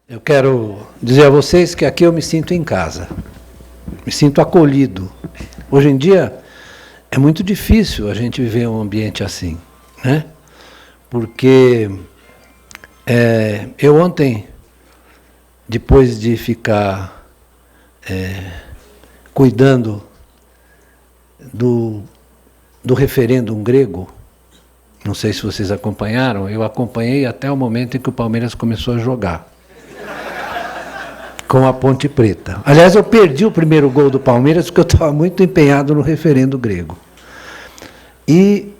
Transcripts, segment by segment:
Eu quero dizer a vocês que aqui eu me sinto em casa, me sinto acolhido. Hoje em dia é muito difícil a gente viver um ambiente assim, né? Porque eu ontem, depois de ficar cuidando do referêndum grego, não sei se vocês acompanharam, eu acompanhei até o momento em que o Palmeiras começou a jogar com a Ponte Preta. Aliás, eu perdi o primeiro gol do Palmeiras porque eu estava muito empenhado no referendo grego. E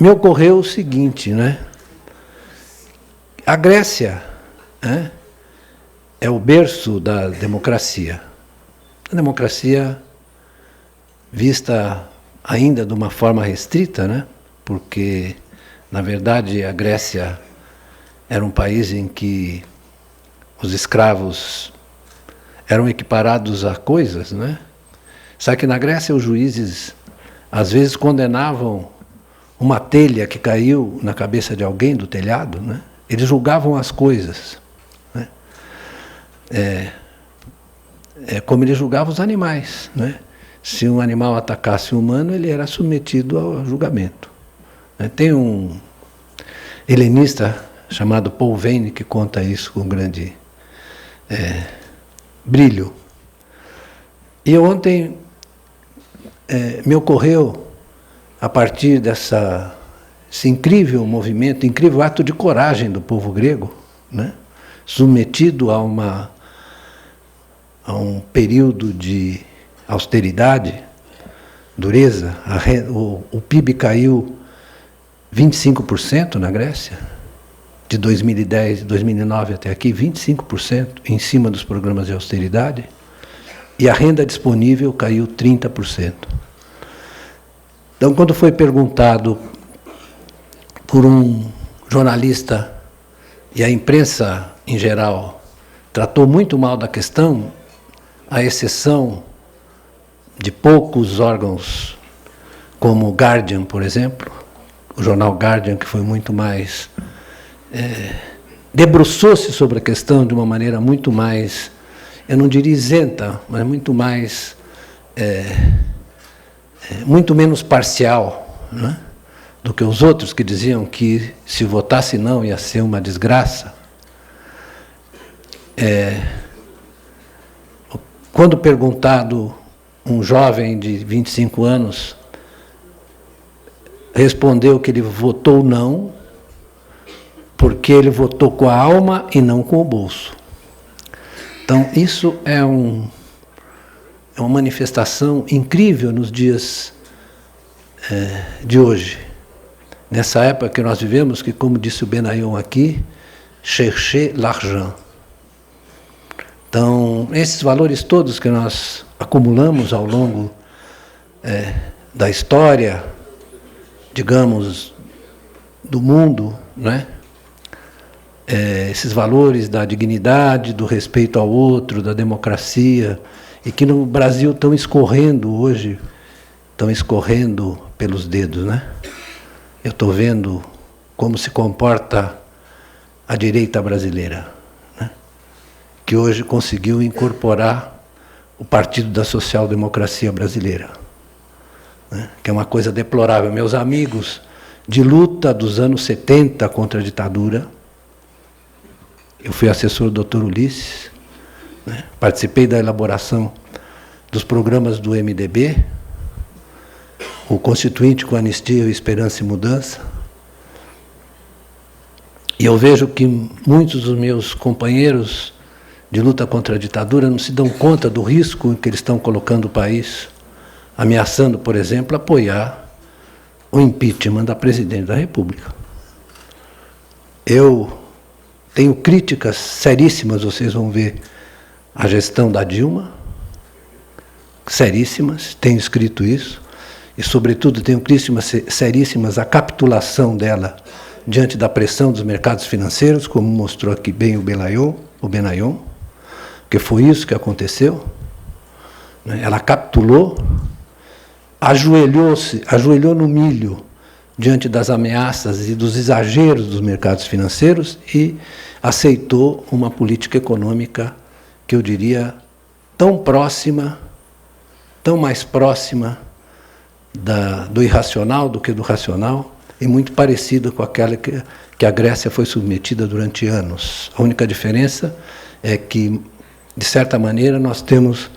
me ocorreu o seguinte, né? A Grécia, né, é o berço da democracia. A democracia vista ainda de uma forma restrita, né? Porque, na verdade, a Grécia era um país em que os escravos eram equiparados a coisas, né? Sabe que na Grécia os juízes, às vezes, condenavam uma telha que caiu na cabeça de alguém do telhado, né? Eles julgavam as coisas, né? Como eles julgavam os animais, né? Se um animal atacasse um humano, ele era submetido ao julgamento. Tem um helenista chamado Paul Veyne que conta isso com grande brilho. E ontem me ocorreu, a partir desse incrível movimento, incrível ato de coragem do povo grego, né, submetido a um período de austeridade, dureza, o PIB caiu 25% na Grécia, de 2010, 2009 até aqui, 25% em cima dos programas de austeridade, e a renda disponível caiu 30%. Então, quando foi perguntado por um jornalista, e a imprensa em geral tratou muito mal da questão, à exceção de poucos órgãos, como o Guardian, por exemplo, o jornal Guardian, que foi muito mais debruçou-se sobre a questão de uma maneira muito mais, eu não diria isenta, mas muito mais, muito menos parcial, né, do que os outros que diziam que se votasse não ia ser uma desgraça. Quando perguntado, um jovem de 25 anos respondeu que ele votou não, porque ele votou com a alma e não com o bolso. Então, isso é uma manifestação incrível nos dias de hoje. Nessa época que nós vivemos, que, como disse o Benayon aqui, chercher l'argent. Então, esses valores todos que nós acumulamos ao longo da história, digamos, do mundo, né? Esses valores da dignidade, do respeito ao outro, da democracia, e que no Brasil estão escorrendo hoje, estão escorrendo pelos dedos, né? Eu estou vendo como se comporta a direita brasileira, né? Que hoje conseguiu incorporar o Partido da Social Democracia Brasileira, né? Que é uma coisa deplorável. Meus amigos de luta dos anos 70 contra a ditadura, eu fui assessor do Dr. Ulisses, né? Participei da elaboração dos programas do MDB, o Constituinte com Anistia, Esperança e Mudança, e eu vejo que muitos dos meus companheiros de luta contra a ditadura não se dão conta do risco que eles estão colocando o país, ameaçando, por exemplo, apoiar o impeachment da Presidente da República. Eu tenho críticas seríssimas, vocês vão ver, à gestão da Dilma, seríssimas, tenho escrito isso, e, sobretudo, tenho críticas seríssimas à capitulação dela diante da pressão dos mercados financeiros, como mostrou aqui bem o Benayon, que foi isso que aconteceu. Ela capitulou, ajoelhou no milho diante das ameaças e dos exageros dos mercados financeiros e aceitou uma política econômica que eu diria tão próxima, tão mais próxima do irracional do que do racional, e muito parecida com aquela que a Grécia foi submetida durante anos. A única diferença é que, de certa maneira, nós temos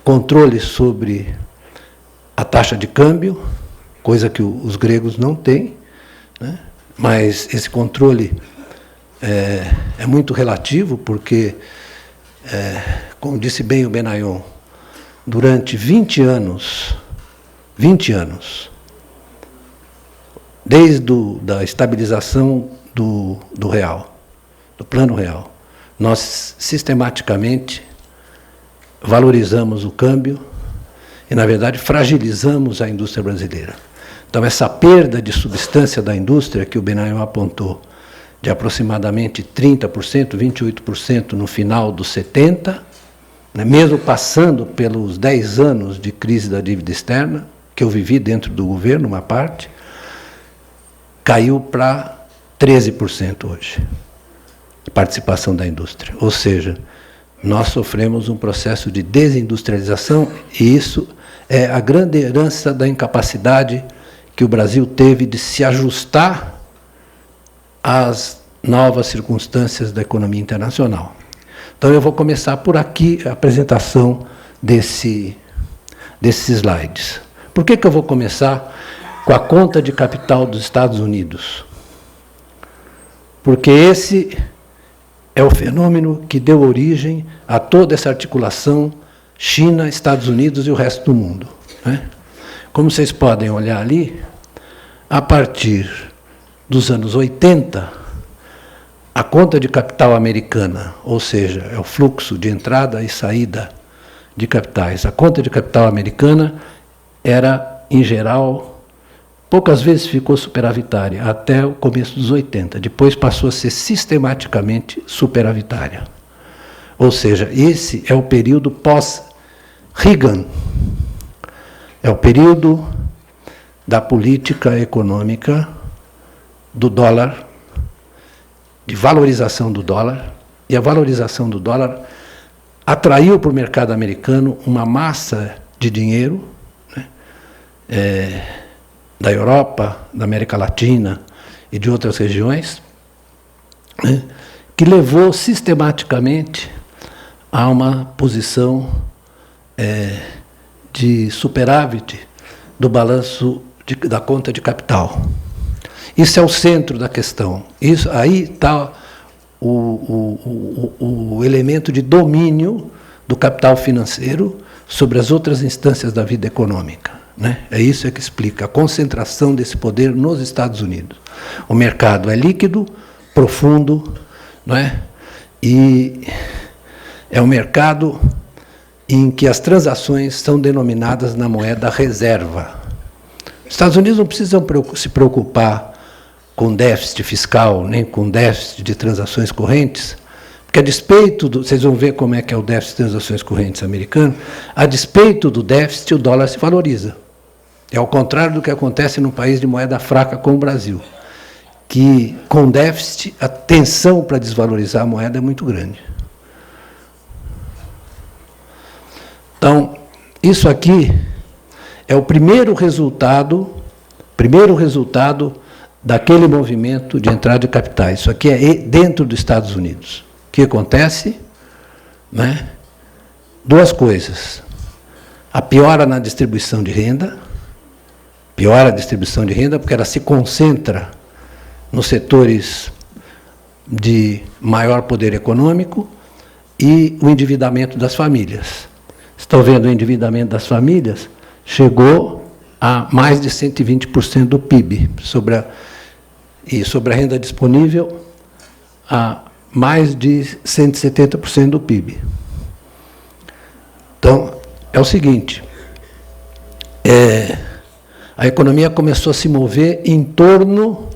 controle sobre a taxa de câmbio, coisa que os gregos não têm, né? Mas esse controle é muito relativo, porque, como disse bem o Benayon, durante 20 anos, desde a estabilização do real, do plano real, nós sistematicamente valorizamos o câmbio e, na verdade, fragilizamos a indústria brasileira. Então, essa perda de substância da indústria que o Benayon apontou, de aproximadamente 30%, 28% no final dos 70, né, mesmo passando pelos 10 anos de crise da dívida externa, que eu vivi dentro do governo, uma parte, caiu para 13% hoje, de participação da indústria. Ou seja, nós sofremos um processo de desindustrialização, e isso é a grande herança da incapacidade que o Brasil teve de se ajustar às novas circunstâncias da economia internacional. Então, eu vou começar por aqui a apresentação desses slides. Por que eu vou começar com a conta de capital dos Estados Unidos? Porque esse é o fenômeno que deu origem a toda essa articulação China, Estados Unidos e o resto do mundo, né? Como vocês podem olhar ali, a partir dos anos 80, a conta de capital americana, ou seja, é o fluxo de entrada e saída de capitais, a conta de capital americana era, em geral, poucas vezes ficou superavitária, até o começo dos 80. Depois passou a ser sistematicamente superavitária. Ou seja, esse é o período pós-Reagan. É o período da política econômica do dólar, de valorização do dólar, e a valorização do dólar atraiu para o mercado americano uma massa de dinheiro, né, da Europa, da América Latina e de outras regiões, né, que levou sistematicamente a uma posição de superávit do balanço da conta de capital. Isso é o centro da questão. Isso, aí está o elemento de domínio do capital financeiro sobre as outras instâncias da vida econômica, né? É isso que explica a concentração desse poder nos Estados Unidos. O mercado é líquido, profundo, não é? E é um mercado em que as transações são denominadas na moeda reserva. Os Estados Unidos não precisam se preocupar com déficit fiscal, nem com déficit de transações correntes, porque a despeito vocês vão ver como é que é o déficit de transações correntes americano, a despeito do déficit, o dólar se valoriza. É ao contrário do que acontece num país de moeda fraca como o Brasil, que, com déficit, a tensão para desvalorizar a moeda é muito grande. Então, isso aqui é o primeiro resultado daquele movimento de entrada de capitais. Isso aqui é dentro dos Estados Unidos. O que acontece? Né? Duas coisas. A piora na distribuição de renda, porque ela se concentra nos setores de maior poder econômico, e o endividamento das famílias. Estão vendo o endividamento das famílias? Chegou a mais de 120% do PIB, sobre a renda disponível, a mais de 170% do PIB. Então, é o seguinte, a economia começou a se mover em torno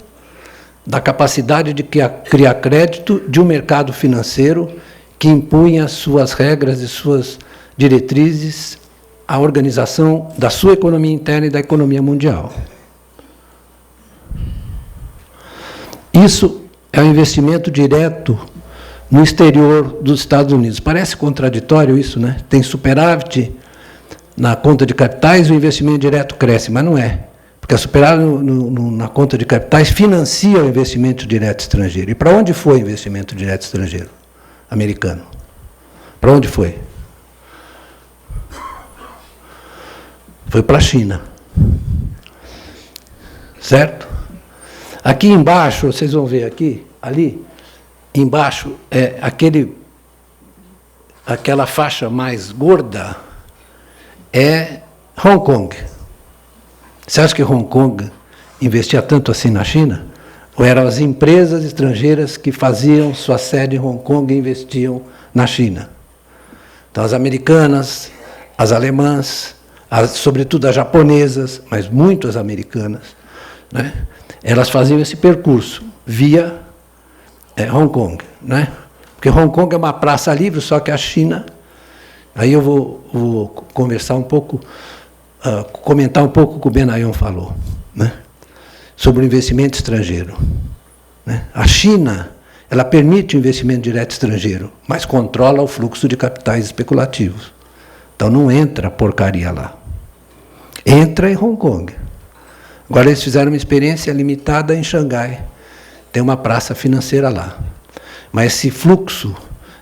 da capacidade de criar crédito de um mercado financeiro que impunha suas regras e suas diretrizes à organização da sua economia interna e da economia mundial. Isso é um investimento direto no exterior dos Estados Unidos. Parece contraditório isso, né? Tem superávit na conta de capitais, o investimento direto cresce, mas não é. Porque a superávit na conta de capitais financia o investimento direto estrangeiro. E para onde foi o investimento direto estrangeiro americano? Para onde foi? Foi para a China. Certo? Aqui embaixo, vocês vão ver aqui, ali, embaixo, é aquela faixa mais gorda é Hong Kong. Você acha que Hong Kong investia tanto assim na China? Ou eram as empresas estrangeiras que faziam sua sede em Hong Kong e investiam na China? Então, as americanas, as alemãs, sobretudo as japonesas, mas muito as americanas, né? Elas faziam esse percurso via Hong Kong, né? Porque Hong Kong é uma praça livre, só que a China... Aí eu vou conversar um pouco, comentar um pouco o que o Benayon falou, né? Sobre o investimento estrangeiro, né? A China, ela permite o investimento direto estrangeiro, mas controla o fluxo de capitais especulativos. Então não entra porcaria lá. Entra em Hong Kong. Agora eles fizeram uma experiência limitada em Xangai. Tem uma praça financeira lá. Mas esse fluxo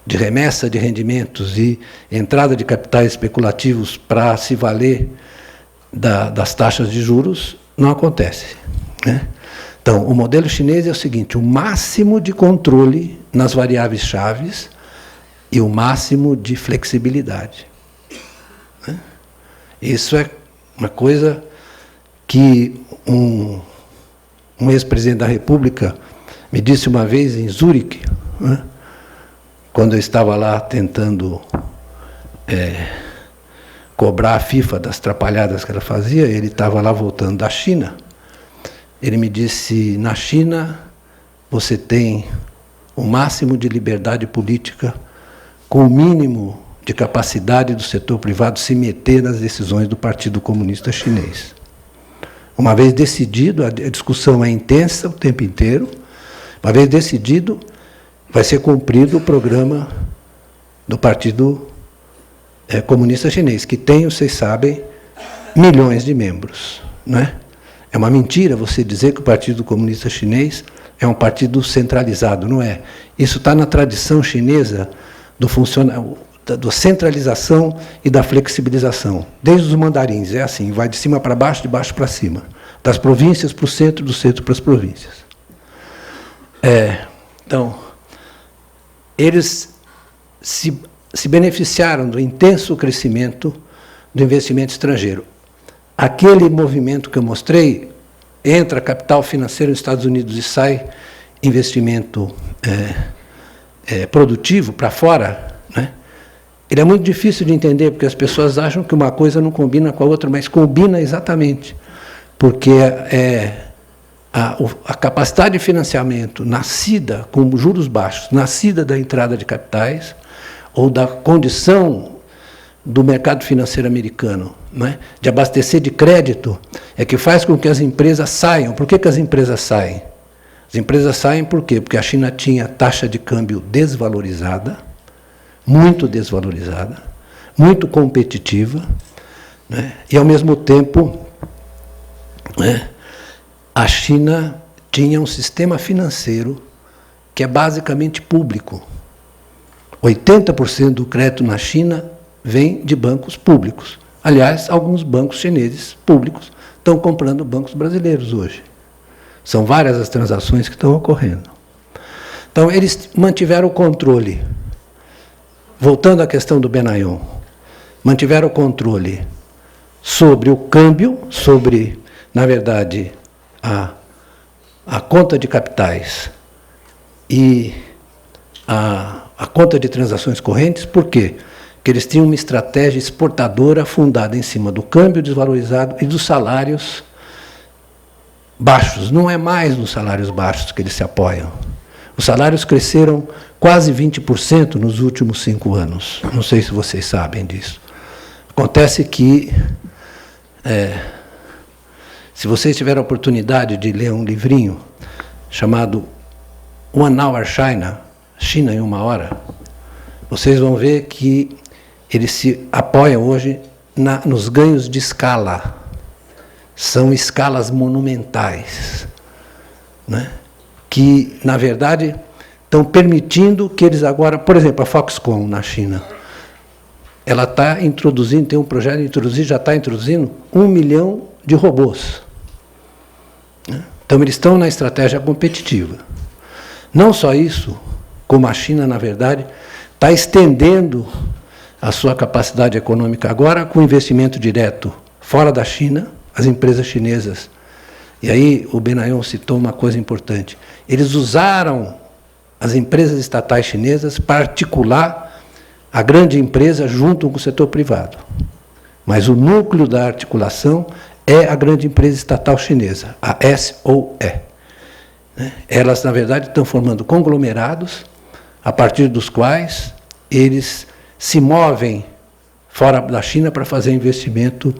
de remessa de rendimentos e entrada de capitais especulativos para se valer das taxas de juros não acontece, né? Então, o modelo chinês é o seguinte: o máximo de controle nas variáveis chaves e o máximo de flexibilidade, né? Isso é uma coisa que um ex-presidente da República me disse uma vez em Zurique, né? Quando eu estava lá tentando cobrar a FIFA das trapalhadas que ela fazia, ele estava lá voltando da China. Ele me disse: na China você tem o máximo de liberdade política com o mínimo de capacidade do setor privado se meter nas decisões do Partido Comunista Chinês. Uma vez decidido, a discussão é intensa o tempo inteiro, uma vez decidido, vai ser cumprido o programa do Partido Comunista Chinês, que tem, vocês sabem, milhões de membros, não é? É uma mentira você dizer que o Partido Comunista Chinês é um partido centralizado, não é? Isso está na tradição chinesa da centralização e da flexibilização. Desde os mandarins, é assim, vai de cima para baixo, de baixo para cima. Das províncias para o centro, do centro para as províncias. Então, eles se beneficiaram do intenso crescimento do investimento estrangeiro. Aquele movimento que eu mostrei, entra capital financeiro nos Estados Unidos e sai investimento produtivo para fora, né? Ele é muito difícil de entender, porque as pessoas acham que uma coisa não combina com a outra, mas combina exatamente, porque a capacidade de financiamento nascida com juros baixos, nascida da entrada de capitais, ou da condição do mercado financeiro americano, né, de abastecer de crédito, é que faz com que as empresas saiam. Por que as empresas saem? As empresas saem por quê? Porque a China tinha taxa de câmbio desvalorizada, muito competitiva, né, e, ao mesmo tempo, né, a China tinha um sistema financeiro que é basicamente público. 80% do crédito na China vem de bancos públicos. Aliás, alguns bancos chineses públicos estão comprando bancos brasileiros hoje. São várias as transações que estão ocorrendo. Então, eles mantiveram o controle. Voltando à questão do Benayon, mantiveram o controle sobre o câmbio, sobre, na verdade, a conta de capitais e a conta de transações correntes. Por quê? Porque eles tinham uma estratégia exportadora fundada em cima do câmbio desvalorizado e dos salários baixos. Não é mais nos salários baixos que eles se apoiam. Os salários cresceram quase 20% nos últimos 5 anos. Não sei se vocês sabem disso. Acontece que, se vocês tiverem a oportunidade de ler um livrinho chamado One Hour China, China em uma hora, vocês vão ver que eles se apoiam hoje nos ganhos de escala. São escalas monumentais, né? Que, na verdade, estão permitindo que eles agora... Por exemplo, a Foxconn, na China, ela está introduzindo, tem um projeto de introduzir, já está introduzindo 1 milhão de robôs. Então, eles estão na estratégia competitiva. Não só isso, como a China, na verdade, está estendendo a sua capacidade econômica agora com investimento direto fora da China, as empresas chinesas. E aí o Benayon citou uma coisa importante. Eles usaram as empresas estatais chinesas para articular a grande empresa junto com o setor privado. Mas o núcleo da articulação é a grande empresa estatal chinesa, a SOE. Elas, na verdade, estão formando conglomerados, a partir dos quais eles se movem fora da China para fazer investimento,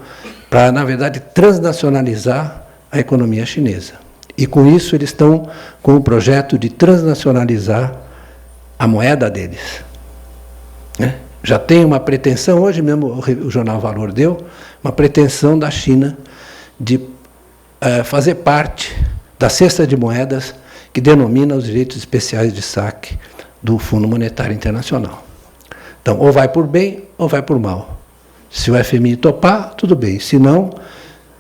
para, na verdade, transnacionalizar a economia chinesa. E, com isso, eles estão com o projeto de transnacionalizar a moeda deles. Já tem uma pretensão, hoje mesmo o Jornal Valor deu, uma pretensão da China de fazer parte da cesta de moedas que denomina os direitos especiais de saque do Fundo Monetário Internacional. Então, ou vai por bem ou vai por mal. Se o FMI topar, tudo bem. Se não, o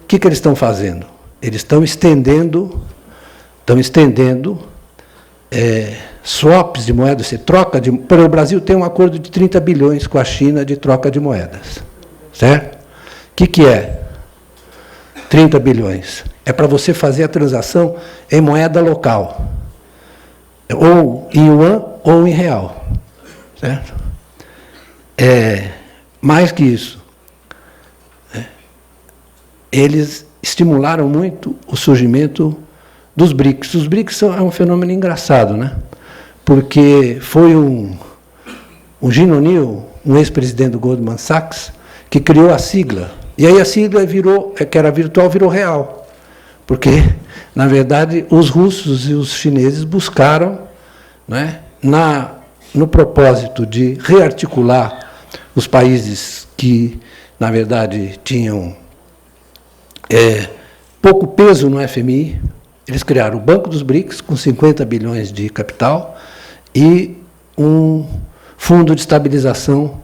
que eles estão fazendo? Eles estão estendendo swaps de moedas, você troca de... O Brasil tem um acordo de 30 bilhões com a China de troca de moedas. Certo? O que é 30 bilhões? É para você fazer a transação em moeda local. Ou em yuan ou em real. Certo? Mais que isso. Eles estimularam muito o surgimento dos BRICS. Os BRICS é um fenômeno engraçado, né? Porque foi o Jim O'Neill, um ex-presidente do Goldman Sachs, que criou a sigla. E aí a sigla virou, que era virtual, virou real. Porque, na verdade, os russos e os chineses buscaram, né, no propósito de rearticular os países que, na verdade, tinham pouco peso no FMI, eles criaram o Banco dos BRICS, com 50 bilhões de capital, e um fundo de estabilização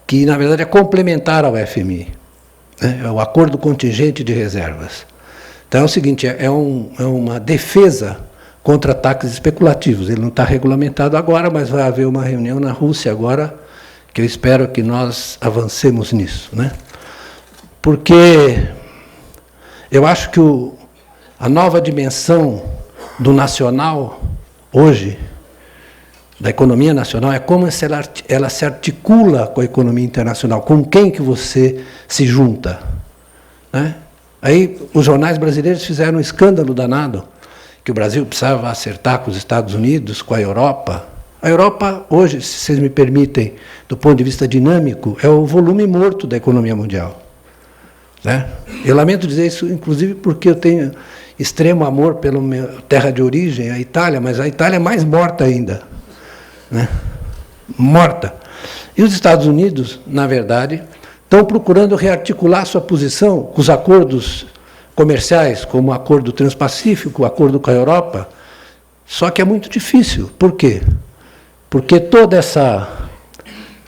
que, na verdade, é complementar ao FMI. É o Acordo Contingente de Reservas. Então, é o seguinte, é uma defesa contra ataques especulativos. Ele não está regulamentado agora, mas vai haver uma reunião na Rússia agora, que eu espero que nós avancemos nisso, né? Porque eu acho que a nova dimensão do nacional, hoje, da economia nacional, é como ela se articula com a economia internacional, com quem que você se junta. Né? Aí os jornais brasileiros fizeram um escândalo danado, que o Brasil precisava acertar com os Estados Unidos, com a Europa. A Europa, hoje, se vocês me permitem, do ponto de vista dinâmico, é o volume morto da economia mundial. Né? Eu lamento dizer isso, inclusive, porque eu tenho extremo amor pela minha terra de origem, a Itália, mas a Itália é mais morta ainda. Né? Morta. E os Estados Unidos, na verdade, estão procurando rearticular sua posição com os acordos comerciais, como o Acordo Transpacífico, o acordo com a Europa, só que é muito difícil. Por quê? Porque todo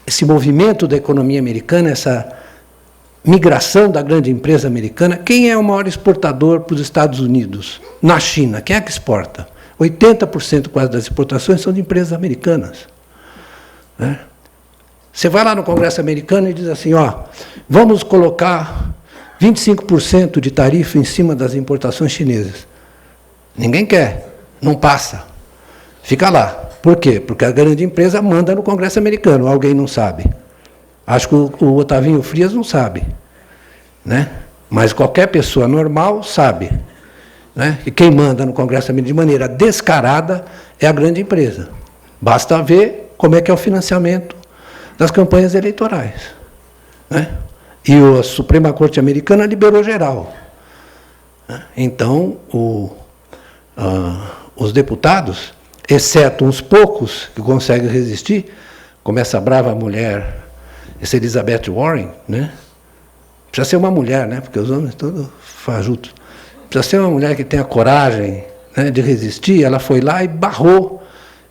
esse movimento da economia americana, essa migração da grande empresa americana, quem é o maior exportador para os Estados Unidos? Na China, quem é que exporta? 80% quase das exportações são de empresas americanas. Né? Você vai lá no Congresso americano e diz assim, vamos colocar 25% de tarifa em cima das importações chinesas. Ninguém quer, não passa. Fica lá. Por quê? Porque a grande empresa manda no Congresso americano, alguém não sabe. Acho que o Otavinho Frias não sabe. Né? Mas qualquer pessoa normal sabe. Né? E quem manda no Congresso americano de maneira descarada é a grande empresa. Basta ver como é que é o financiamento das campanhas eleitorais. Né? E a Suprema Corte Americana liberou geral. Então, os deputados, exceto uns poucos que conseguem resistir, como essa brava mulher, essa Elizabeth Warren, né? Precisa ser uma mulher, né? Porque os homens todos fajutos. Precisa ser uma mulher que tenha coragem, né, de resistir. Ela foi lá e barrou.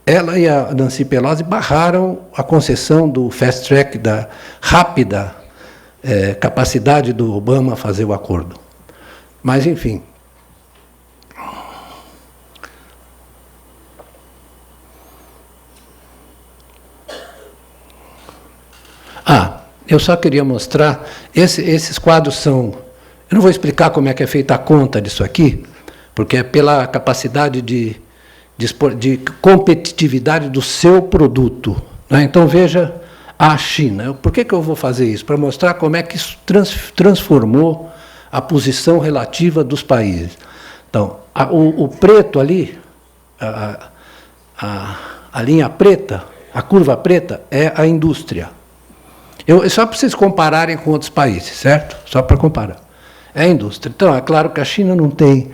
Ela e a Nancy Pelosi barraram a concessão do fast track, da rápida capacidade do Obama fazer o acordo. Mas, enfim. Eu só queria mostrar, esses quadros são... Eu não vou explicar como é que é feita a conta disso aqui, porque é pela capacidade de competitividade do seu produto, né? Então, veja a China. Por que eu vou fazer isso? Para mostrar como é que isso transformou a posição relativa dos países. Então, o preto ali, a linha preta, a curva preta, é a indústria. Só para vocês compararem com outros países, certo? Só para comparar. É a indústria. Então, é claro que a China não tem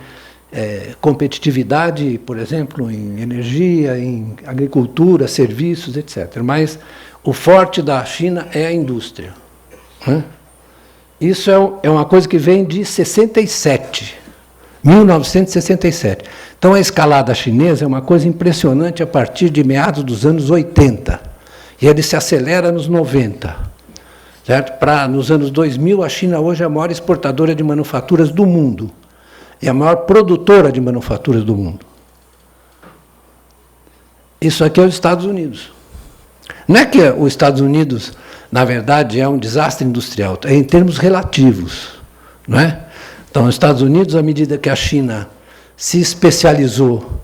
competitividade, por exemplo, em energia, em agricultura, serviços, etc. Mas o forte da China é a indústria, né? Isso é uma coisa que vem de 67, 1967. Então, a escalada chinesa é uma coisa impressionante a partir de meados dos anos 80. E ele se acelera nos 90. Certo? Nos anos 2000, a China hoje é a maior exportadora de manufaturas do mundo. E a maior produtora de manufaturas do mundo. Isso aqui é os Estados Unidos. Não é que os Estados Unidos, na verdade, é um desastre industrial, é em termos relativos. Não é? Então, os Estados Unidos, à medida que a China se especializou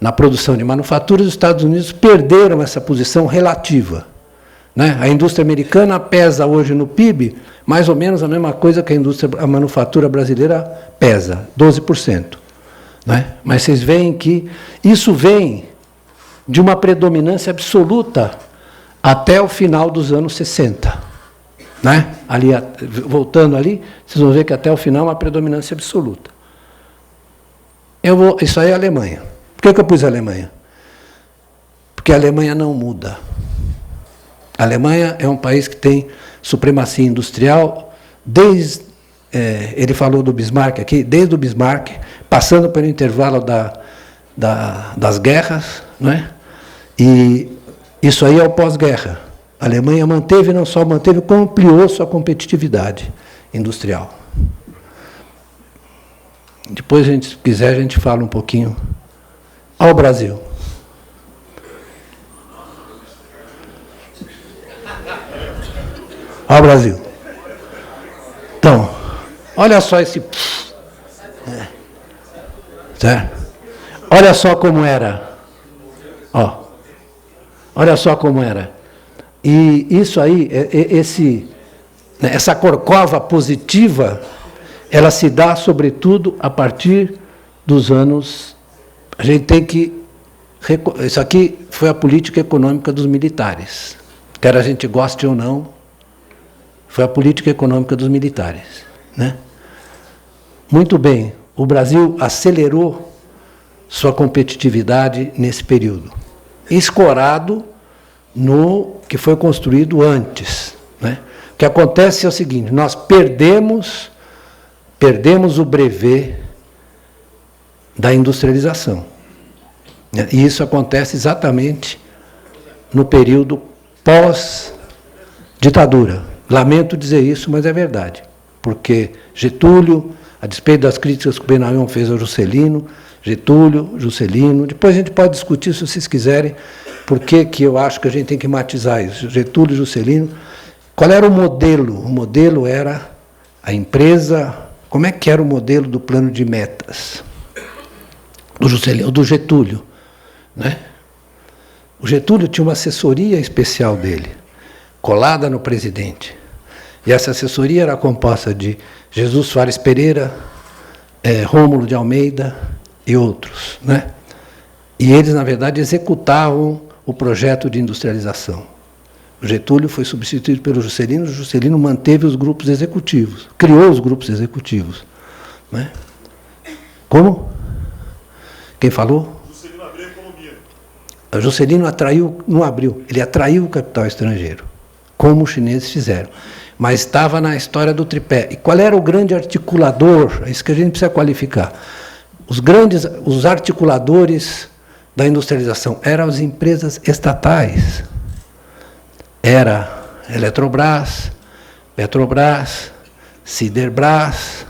na produção de manufaturas, os Estados Unidos perderam essa posição relativa. Né? A indústria americana pesa hoje no PIB mais ou menos a mesma coisa que a manufatura brasileira pesa, 12%. Né? Mas vocês veem que isso vem de uma predominância absoluta até o final dos anos 60. Né? Ali, voltando ali, vocês vão ver que até o final é uma predominância absoluta. Isso aí é a Alemanha. Por que eu pus a Alemanha? Porque a Alemanha não muda. A Alemanha é um país que tem supremacia industrial, ele falou do Bismarck aqui, desde o Bismarck, passando pelo intervalo das guerras, né? E isso aí é o pós-guerra. A Alemanha manteve, não só manteve, como ampliou sua competitividade industrial. Depois, se quiser, a gente fala um pouquinho ao Brasil. Ao Brasil. Então, olha só esse... Certo? Olha só como era. Ó, olha só como era. E isso aí, essa corcova positiva, ela se dá, sobretudo, a partir dos anos... A gente tem que... Isso aqui foi a política econômica dos militares. Quer a gente goste ou não, foi a política econômica dos militares. Né? Muito bem, o Brasil acelerou sua competitividade nesse período, escorado no que foi construído antes. Né? O que acontece é o seguinte, nós perdemos o brevet da industrialização. E isso acontece exatamente no período pós-ditadura. Lamento dizer isso, mas é verdade. Porque Getúlio, a despeito das críticas que o Benavião fez ao Juscelino, Juscelino, depois a gente pode discutir, se vocês quiserem, por que eu acho que a gente tem que matizar isso. Getúlio e Juscelino. Qual era o modelo? O modelo era a empresa... Como é que era o modelo do plano de metas? Do Getúlio. Né? O Getúlio tinha uma assessoria especial dele, colada no presidente. E essa assessoria era composta de Jesus Soares Pereira, Rômulo de Almeida e outros. Né? E eles, na verdade, executavam o projeto de industrialização. O Getúlio foi substituído pelo Juscelino, o Juscelino manteve os grupos executivos, criou os grupos executivos. Né? Como? Quem falou? Juscelino abriu a economia. O Juscelino atraiu, não abriu, ele atraiu o capital estrangeiro, como os chineses fizeram. Mas estava na história do tripé. E qual era o grande articulador? É isso que a gente precisa qualificar. Os articuladores da industrialização eram as empresas estatais. Era Eletrobras, Petrobras, Siderbras,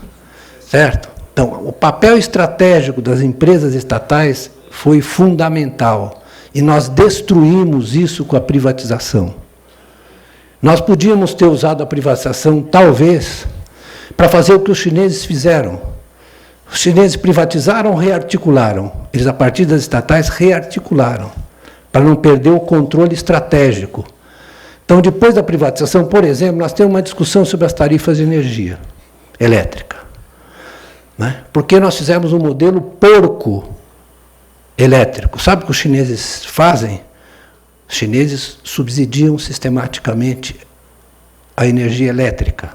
certo? Então, o papel estratégico das empresas estatais foi fundamental. E nós destruímos isso com a privatização. Nós podíamos ter usado a privatização, talvez, para fazer o que os chineses fizeram. Os chineses privatizaram, rearticularam. Eles, a partir das estatais, rearticularam, para não perder o controle estratégico. Então, depois da privatização, por exemplo, nós temos uma discussão sobre as tarifas de energia elétrica. Né? Porque nós fizemos um modelo porco elétrico. Sabe o que os chineses fazem? Os chineses subsidiam sistematicamente a energia elétrica.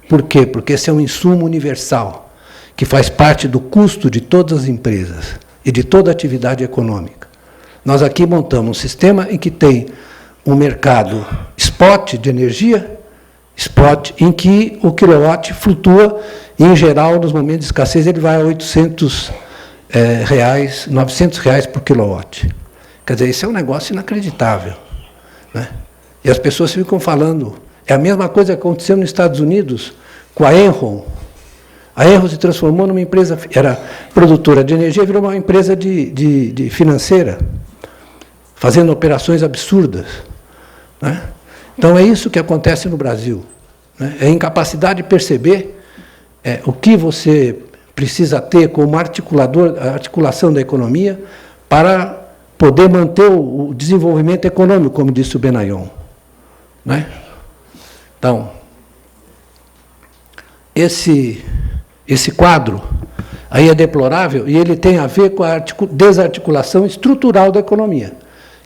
Por quê? Porque esse é um insumo universal, que faz parte do custo de todas as empresas e de toda atividade econômica. Nós aqui montamos um sistema em que tem um mercado spot de energia, spot em que o quilowatt flutua, e, em geral, nos momentos de escassez, ele vai a 800 reais, 900 reais por quilowatt. Quer dizer, isso é um negócio inacreditável. Né? E as pessoas ficam falando. É a mesma coisa que aconteceu nos Estados Unidos com a Enron. A Enron se transformou numa empresa, era produtora de energia, virou uma empresa de financeira, fazendo operações absurdas. Né? Então, é isso que acontece no Brasil. Né? É a incapacidade de perceber o que você precisa ter como articulador, a articulação da economia, para poder manter o desenvolvimento econômico, como disse o Benayon. Né? Então, esse quadro aí é deplorável e ele tem a ver com a desarticulação estrutural da economia,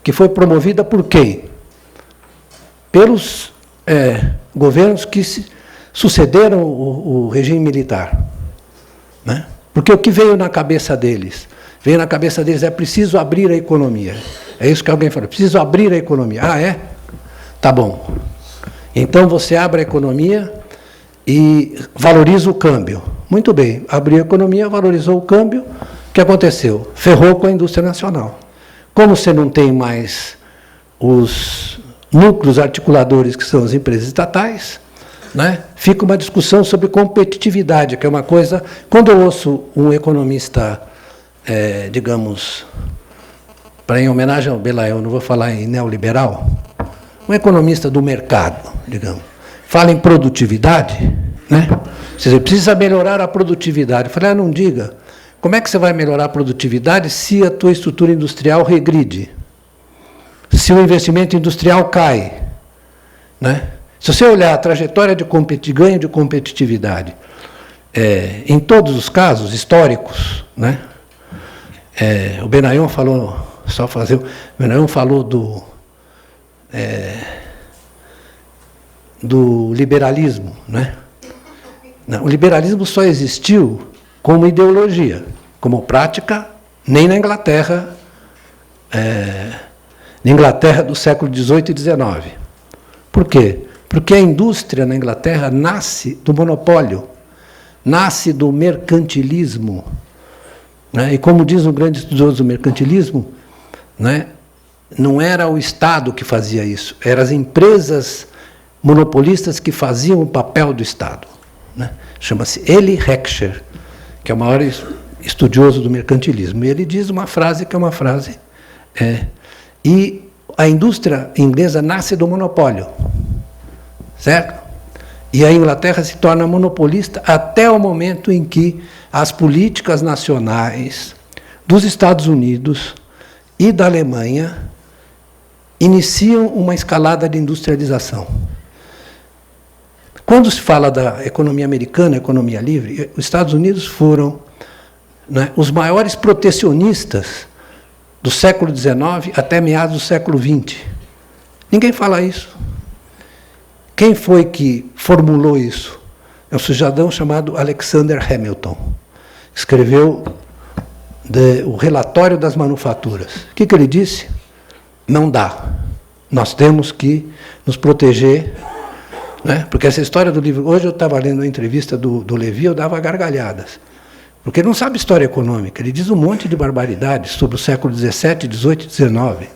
que foi promovida por quem? Pelos governos que sucederam o regime militar. Né? Porque o que veio na cabeça deles? Veio na cabeça deles, é preciso abrir a economia. É isso que alguém falou, preciso abrir a economia. Ah, é? Tá bom. Então você abre a economia e valoriza o câmbio. Muito bem, abriu a economia, valorizou o câmbio, o que aconteceu? Ferrou com a indústria nacional. Como você não tem mais os núcleos articuladores, que são as empresas estatais, né, fica uma discussão sobre competitividade, que é uma coisa... Quando eu ouço um economista, digamos, para em homenagem ao Benayon, não vou falar em neoliberal, um economista do mercado, digamos, fala em produtividade, né? Você precisa melhorar a produtividade. Eu falei, não diga. Como é que você vai melhorar a produtividade se a tua estrutura industrial regride? Se o investimento industrial cai? Né? Se você olhar a trajetória de ganho de competitividade, em todos os casos históricos, né? O Benayon falou, o Benayon falou do liberalismo, né? Não, o liberalismo só existiu como ideologia, como prática, nem na Inglaterra, do século XVIII e XIX. Por quê? Porque a indústria na Inglaterra nasce do monopólio, nasce do mercantilismo. Né? E como diz um grande estudioso do mercantilismo, né, não era o Estado que fazia isso, eram as empresas monopolistas que faziam o papel do Estado. Né? Chama-se Eli Heckscher, que é o maior estudioso do mercantilismo. E ele diz uma frase que é uma frase... e a indústria inglesa nasce do monopólio, certo? E a Inglaterra se torna monopolista até o momento em que as políticas nacionais dos Estados Unidos e da Alemanha iniciam uma escalada de industrialização. Quando se fala da economia americana, economia livre, os Estados Unidos foram, né, os maiores protecionistas do século XIX até meados do século XX. Ninguém fala isso. Quem foi que formulou isso? É um cidadão chamado Alexander Hamilton. Escreveu o Relatório das Manufaturas. O que ele disse? não dá. Nós temos que nos proteger, né? Porque essa história do livro... Hoje eu estava lendo uma entrevista do Levi, eu dava gargalhadas. Porque ele não sabe história econômica, ele diz um monte de barbaridades sobre o século XVII, XVIII e XIX.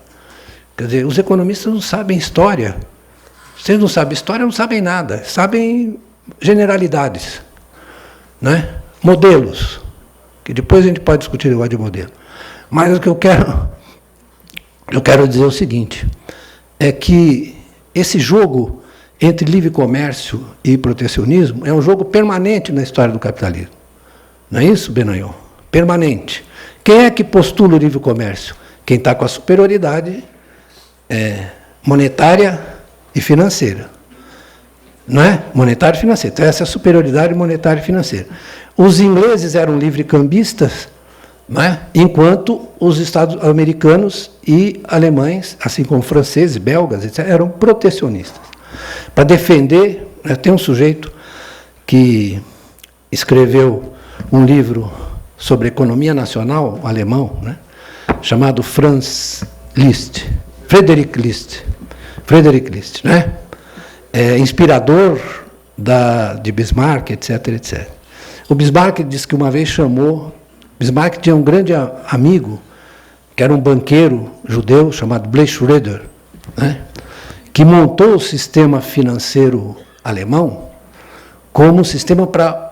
Quer dizer, os economistas não sabem história. Vocês não sabem história, não sabem nada. Sabem generalidades, né? Modelos, que depois a gente pode discutir o negócio de modelo. Mas o que eu quero dizer é o seguinte, é que esse jogo entre livre comércio e protecionismo é um jogo permanente na história do capitalismo. Não é isso, Benayon? Permanente. Quem é que postula o livre comércio? Quem está com a superioridade monetária e financeira. Não é? Monetária e financeira. Então, essa é a superioridade monetária e financeira. Os ingleses eram livre-cambistas, não é? Enquanto os Estados americanos e alemães, assim como franceses, belgas, etc., eram protecionistas. Para defender, né, tem um sujeito que escreveu um livro sobre economia nacional, um alemão, né, chamado Friedrich List, né? Inspirador de Bismarck, etc., etc. O Bismarck disse que uma vez chamou... Bismarck tinha um grande amigo, que era um banqueiro judeu, chamado Blaise Schroeder, né, que montou o sistema financeiro alemão como um sistema para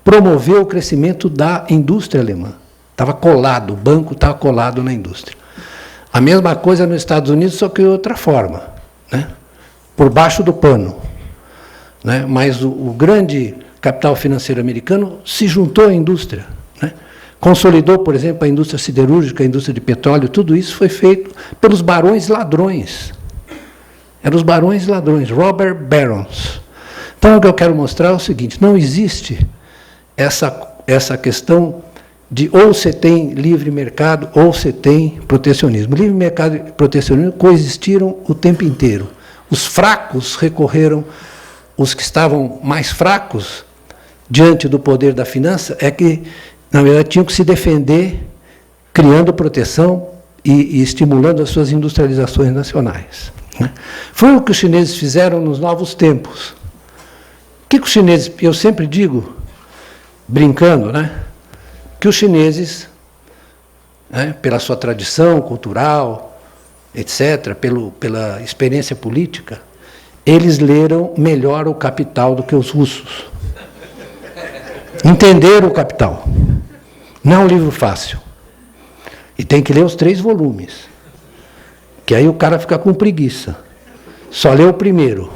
promover o crescimento da indústria alemã. Estava colado, o banco estava colado na indústria. A mesma coisa nos Estados Unidos, só que de outra forma, né? Por baixo do pano. Né? Mas o grande capital financeiro americano se juntou à indústria. Né? Consolidou, por exemplo, a indústria siderúrgica, a indústria de petróleo, tudo isso foi feito pelos barões ladrões. Eram os barões ladrões, Robert Barons. Então, o que eu quero mostrar é o seguinte, não existe essa questão de ou você tem livre mercado ou você tem protecionismo. Livre mercado e protecionismo coexistiram o tempo inteiro. Os fracos recorreram, os que estavam mais fracos diante do poder da finança, é que, na verdade, tinham que se defender criando proteção e estimulando as suas industrializações nacionais. Né? Foi o que os chineses fizeram nos novos tempos. O que os chineses, eu sempre digo, brincando, né, que os chineses, né, pela sua tradição cultural, etc., pela experiência política, eles leram melhor o Capital do que os russos. Entenderam o Capital. Não é um livro fácil. E tem que ler os 3 volumes. Que aí o cara fica com preguiça. Só lê o primeiro.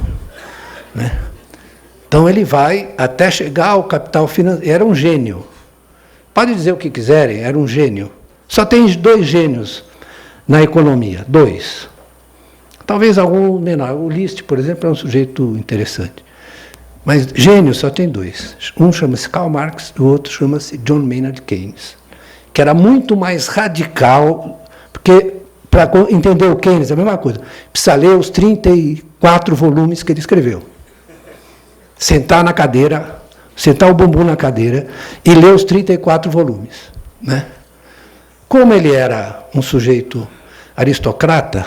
Né? Então ele vai até chegar ao capital financeiro. Era um gênio. Pode dizer o que quiserem, era um gênio. Só tem 2 gênios na economia. 2. Talvez algum menor. O List, por exemplo, é um sujeito interessante. Mas gênio só tem 2. Um chama-se Karl Marx e o outro chama-se John Maynard Keynes, que era muito mais radical, porque para entender o Keynes é a mesma coisa. Precisa ler os 34 volumes que ele escreveu. Sentar na cadeira, sentar o bumbum na cadeira e ler os 34 volumes. Né? Como ele era um sujeito aristocrata,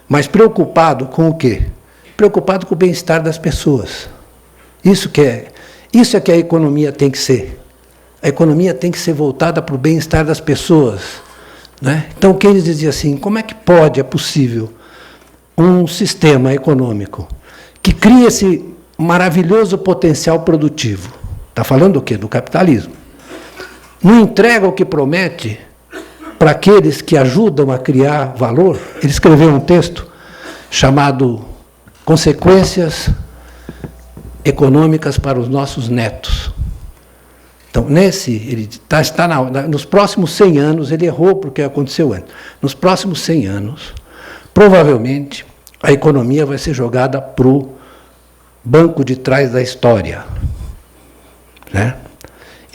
mas preocupado com o quê? Preocupado com o bem-estar das pessoas. Isso é que a economia tem que ser. A economia tem que ser voltada para o bem-estar das pessoas. Né? Então, Keynes dizia assim, como é que é possível um sistema econômico que cria esse maravilhoso potencial produtivo? Está falando do quê? Do capitalismo. Não entrega o que promete para aqueles que ajudam a criar valor. Ele escreveu um texto chamado Consequências Econômicas para os Nossos Netos. Então, ele está nos próximos 100 anos, ele errou porque aconteceu antes. Nos próximos 100 anos, provavelmente, a economia vai ser jogada para o banco de trás da história. Né?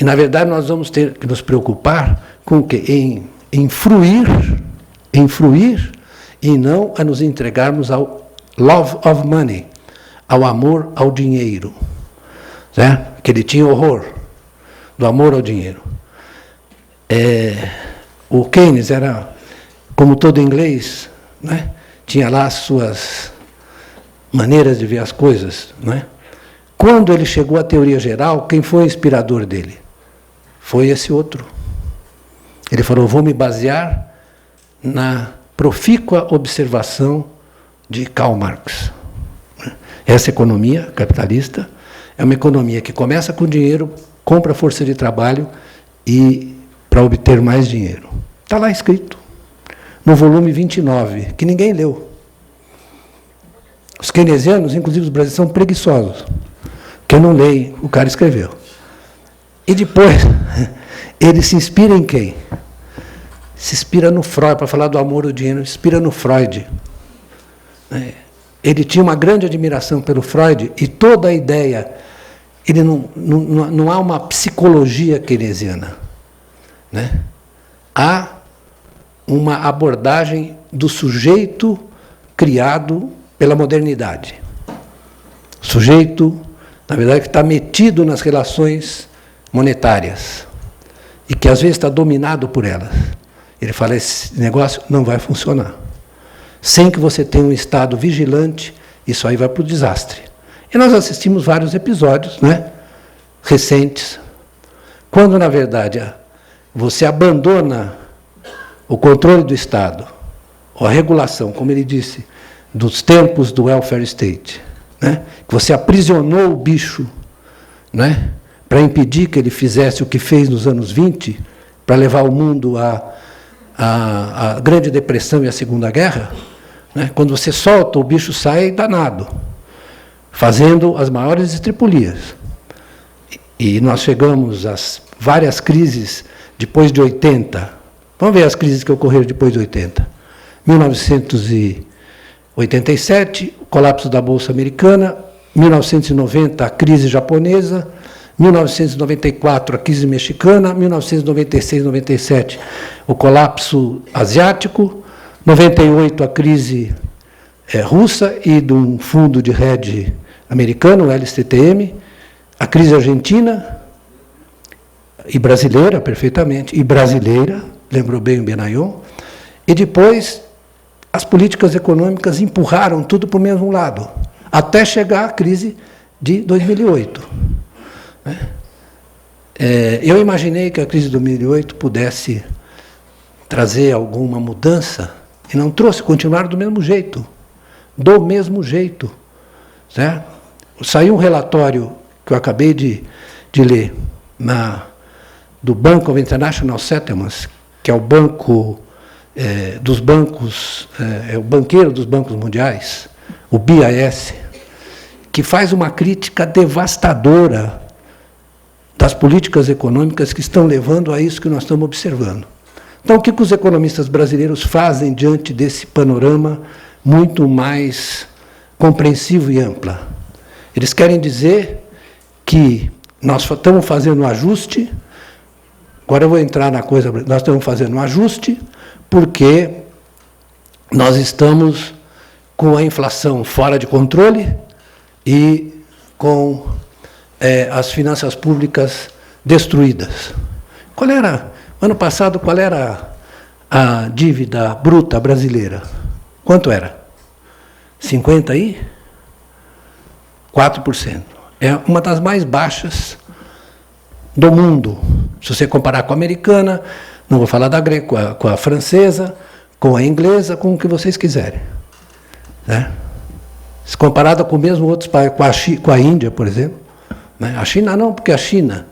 E, na verdade, nós vamos ter que nos preocupar com o quê? Em fruir e não a nos entregarmos ao love of money, ao amor ao dinheiro. Né? Que ele tinha horror do amor ao dinheiro. O Keynes era, como todo inglês, né, tinha lá as suas maneiras de ver as coisas, não é? Quando ele chegou à teoria geral, quem foi o inspirador dele? Foi esse outro. Ele falou, vou me basear na profícua observação de Karl Marx. Essa economia capitalista é uma economia que começa com dinheiro, compra força de trabalho e para obter mais dinheiro. Está lá escrito, no volume 29, que ninguém leu. Os keynesianos, inclusive os brasileiros, são preguiçosos, porque não leem, o cara escreveu. E depois, ele se inspira em quem? Se inspira no Freud, para falar do amor ao dinheiro, se inspira no Freud. Ele tinha uma grande admiração pelo Freud e toda a ideia, ele não há uma psicologia keynesiana, né? Há uma abordagem do sujeito criado pela modernidade. O sujeito, na verdade, que está metido nas relações monetárias e que às vezes está dominado por elas. Ele fala, esse negócio não vai funcionar. Sem que você tenha um Estado vigilante, isso aí vai para o desastre. E nós assistimos vários episódios, né, recentes, quando, na verdade, você abandona o controle do Estado, ou a regulação, como ele disse, dos tempos do welfare state, né, que você aprisionou o bicho, né, para impedir que ele fizesse o que fez nos anos 20, para levar o mundo à Grande Depressão e à Segunda Guerra, né, quando você solta, o bicho sai danado, fazendo as maiores estripulias. E nós chegamos às várias crises depois de 80. Vamos ver as crises que ocorreram depois de 80. 1987, o colapso da Bolsa Americana. 1990, a crise japonesa. 1994, a crise mexicana. 1996, 97, o colapso asiático. 98, a crise russa e de um fundo de hedge americano, o LSTM. A crise argentina e brasileira, perfeitamente, e brasileira, lembrou bem o Benayon, e depois as políticas econômicas empurraram tudo para o mesmo lado, até chegar à crise de 2008. Eu imaginei que a crise de 2008 pudesse trazer alguma mudança, e não trouxe, continuaram do mesmo jeito. Do mesmo jeito. Certo? Saiu um relatório que eu acabei de ler, do Bank of International Settlements, que é o banco dos bancos, é o banqueiro dos bancos mundiais, o BIS, que faz uma crítica devastadora das políticas econômicas que estão levando a isso que nós estamos observando. Então, o que os economistas brasileiros fazem diante desse panorama muito mais compreensivo e amplo? Eles querem dizer que nós estamos fazendo um ajuste, agora eu vou entrar na coisa, nós estamos fazendo um ajuste porque nós estamos com a inflação fora de controle e com as finanças públicas destruídas. Ano passado, qual era a dívida bruta brasileira? Quanto era? 54%. É uma das mais baixas do mundo. Se você comparar com a americana, não vou falar da grega, com a francesa, com a inglesa, com o que vocês quiserem. Né? Se comparada com mesmo outros países, com a Índia, por exemplo. Né? A China não, porque a China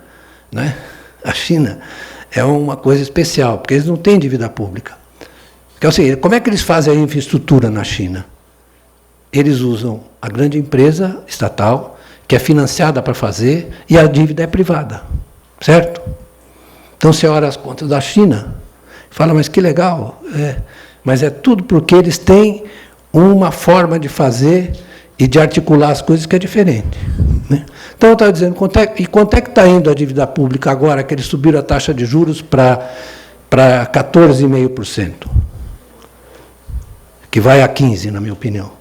é uma coisa especial, porque eles não têm dívida pública. Porque, assim, como é que eles fazem a infraestrutura na China? Eles usam a grande empresa estatal, que é financiada para fazer, e a dívida é privada. Certo? Então, você olha as contas da China, fala, mas que legal. Mas é tudo porque eles têm uma forma de fazer e de articular as coisas que é diferente. Né? Então, eu estava dizendo, quanto é que está indo a dívida pública agora, que eles subiram a taxa de juros para 14,5%? Que vai a 15%, na minha opinião.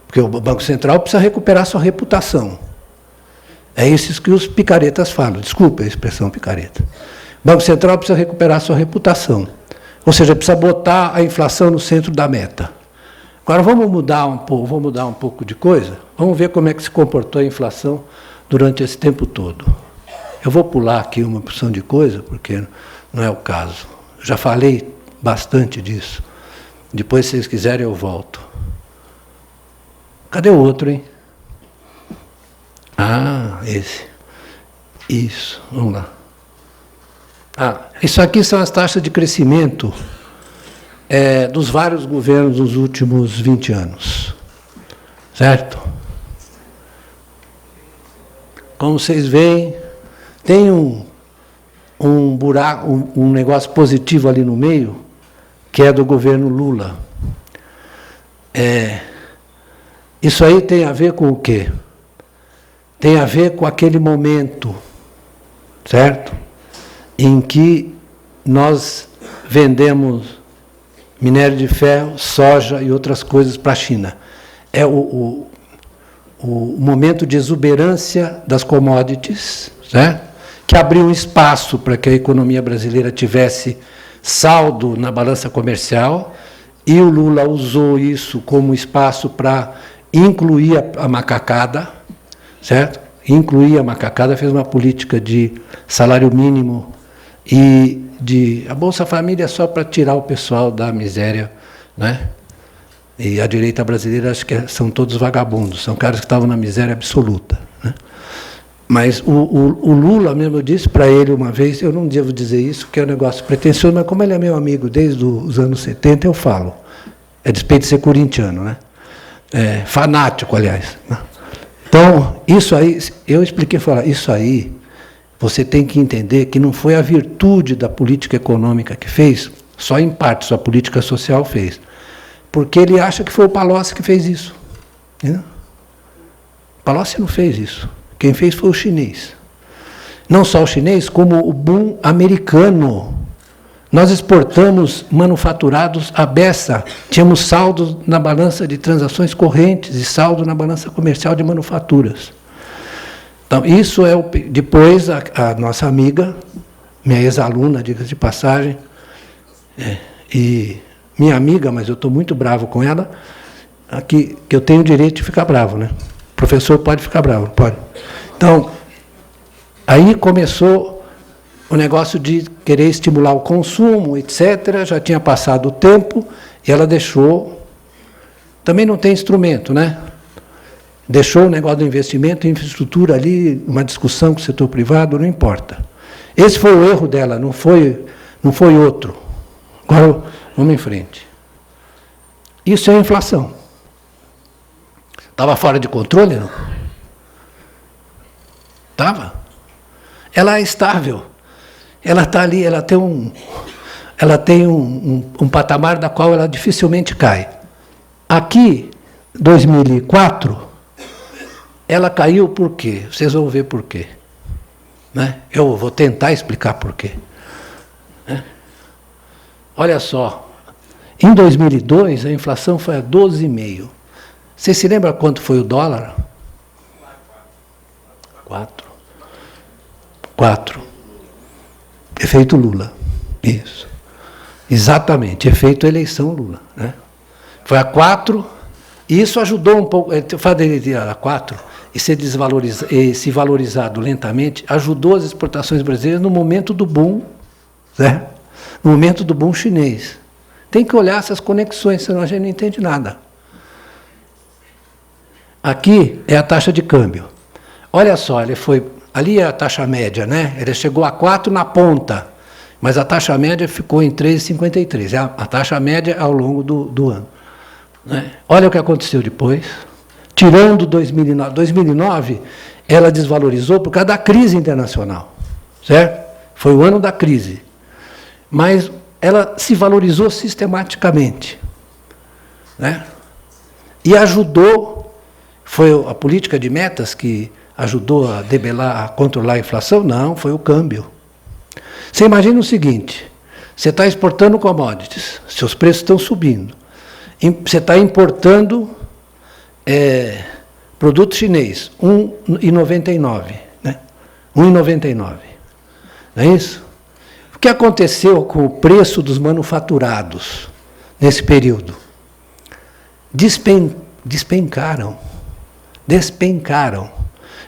Porque o Banco Central precisa recuperar sua reputação. É isso que os picaretas falam. Desculpe a expressão picareta. O Banco Central precisa recuperar sua reputação. Ou seja, precisa botar a inflação no centro da meta. Agora vamos mudar um pouco de coisa. Vamos ver como é que se comportou a inflação durante esse tempo todo. Eu vou pular aqui uma porção de coisa, porque não é o caso. Já falei bastante disso. Depois, se vocês quiserem, eu volto. Cadê o outro, hein? Ah, esse. Isso, vamos lá. Isso aqui são as taxas de crescimento dos vários governos dos últimos 20 anos. Certo? Como vocês veem, tem um buraco, um negócio positivo ali no meio, que é do governo Lula. Isso aí tem a ver com o quê? Tem a ver com aquele momento, certo? Em que nós vendemos minério de ferro, soja e outras coisas para a China. É o momento de exuberância das commodities, certo? Que abriu um espaço para que a economia brasileira tivesse saldo na balança comercial, e o Lula usou isso como espaço para incluir a macacada, certo? Incluir a macacada, fez uma política de salário mínimo e a Bolsa Família só para tirar o pessoal da miséria, né? E a direita brasileira, acho que são todos vagabundos, são caras que estavam na miséria absoluta, né? Mas o Lula mesmo disse para ele uma vez, eu não devo dizer isso, porque é um negócio pretensioso, mas como ele é meu amigo desde os anos 70, eu falo. É despeito de ser corintiano, né? Fanático, aliás. Então, isso aí, eu expliquei, isso aí, você tem que entender que não foi a virtude da política econômica que fez, só em parte, sua política social fez. Porque ele acha que foi o Palocci que fez isso. Entendeu? O Palocci não fez isso. Quem fez foi o chinês. Não só o chinês, como o boom americano. Nós exportamos manufaturados à beça. Tínhamos saldo na balança de transações correntes e saldo na balança comercial de manufaturas. Então, isso é depois a nossa amiga, minha ex-aluna, diga-se de passagem, e minha amiga, mas eu estou muito bravo com ela, que eu tenho o direito de ficar bravo, né? O professor pode ficar bravo, pode. Então, aí começou o negócio de querer estimular o consumo, etc. Já tinha passado o tempo, e ela deixou. Também não tem instrumento, né? Deixou o negócio do investimento em infraestrutura ali, uma discussão com o setor privado, não importa. Esse foi o erro dela, não foi outro. Agora, vamos em frente. Isso é inflação. Estava fora de controle, não? Estava. Ela é estável. Ela está ali, ela tem um patamar da qual ela dificilmente cai. Aqui, 2004, ela caiu por quê? Vocês vão ver por quê. Né? Eu vou tentar explicar por quê. Né? Olha só, em 2002 a inflação foi a 12,5%. Você se lembra quanto foi o dólar? 4. Efeito Lula. Isso. Exatamente, efeito eleição Lula. Né? Foi a 4, e isso ajudou um pouco. O fato dele ir a 4 e se valorizado lentamente, ajudou as exportações brasileiras no momento do boom, né? No momento do boom chinês. Tem que olhar essas conexões, senão a gente não entende nada. Aqui é a taxa de câmbio. Olha só, ali é a taxa média, né? Ele chegou a 4 na ponta, mas a taxa média ficou em 3,53. A taxa média ao longo do ano. Né? Olha o que aconteceu depois. Tirando 2009. 2009, ela desvalorizou por causa da crise internacional. Certo? Foi o ano da crise. Mas ela se valorizou sistematicamente. Né? E ajudou, foi a política de metas que ajudou a debelar, a controlar a inflação? Não, foi o câmbio. Você imagina o seguinte, você está exportando commodities, seus preços estão subindo. Você está importando produto chinês, 1,99. Né? 1,99. Não é isso? O que aconteceu com o preço dos manufaturados nesse período? despencaram.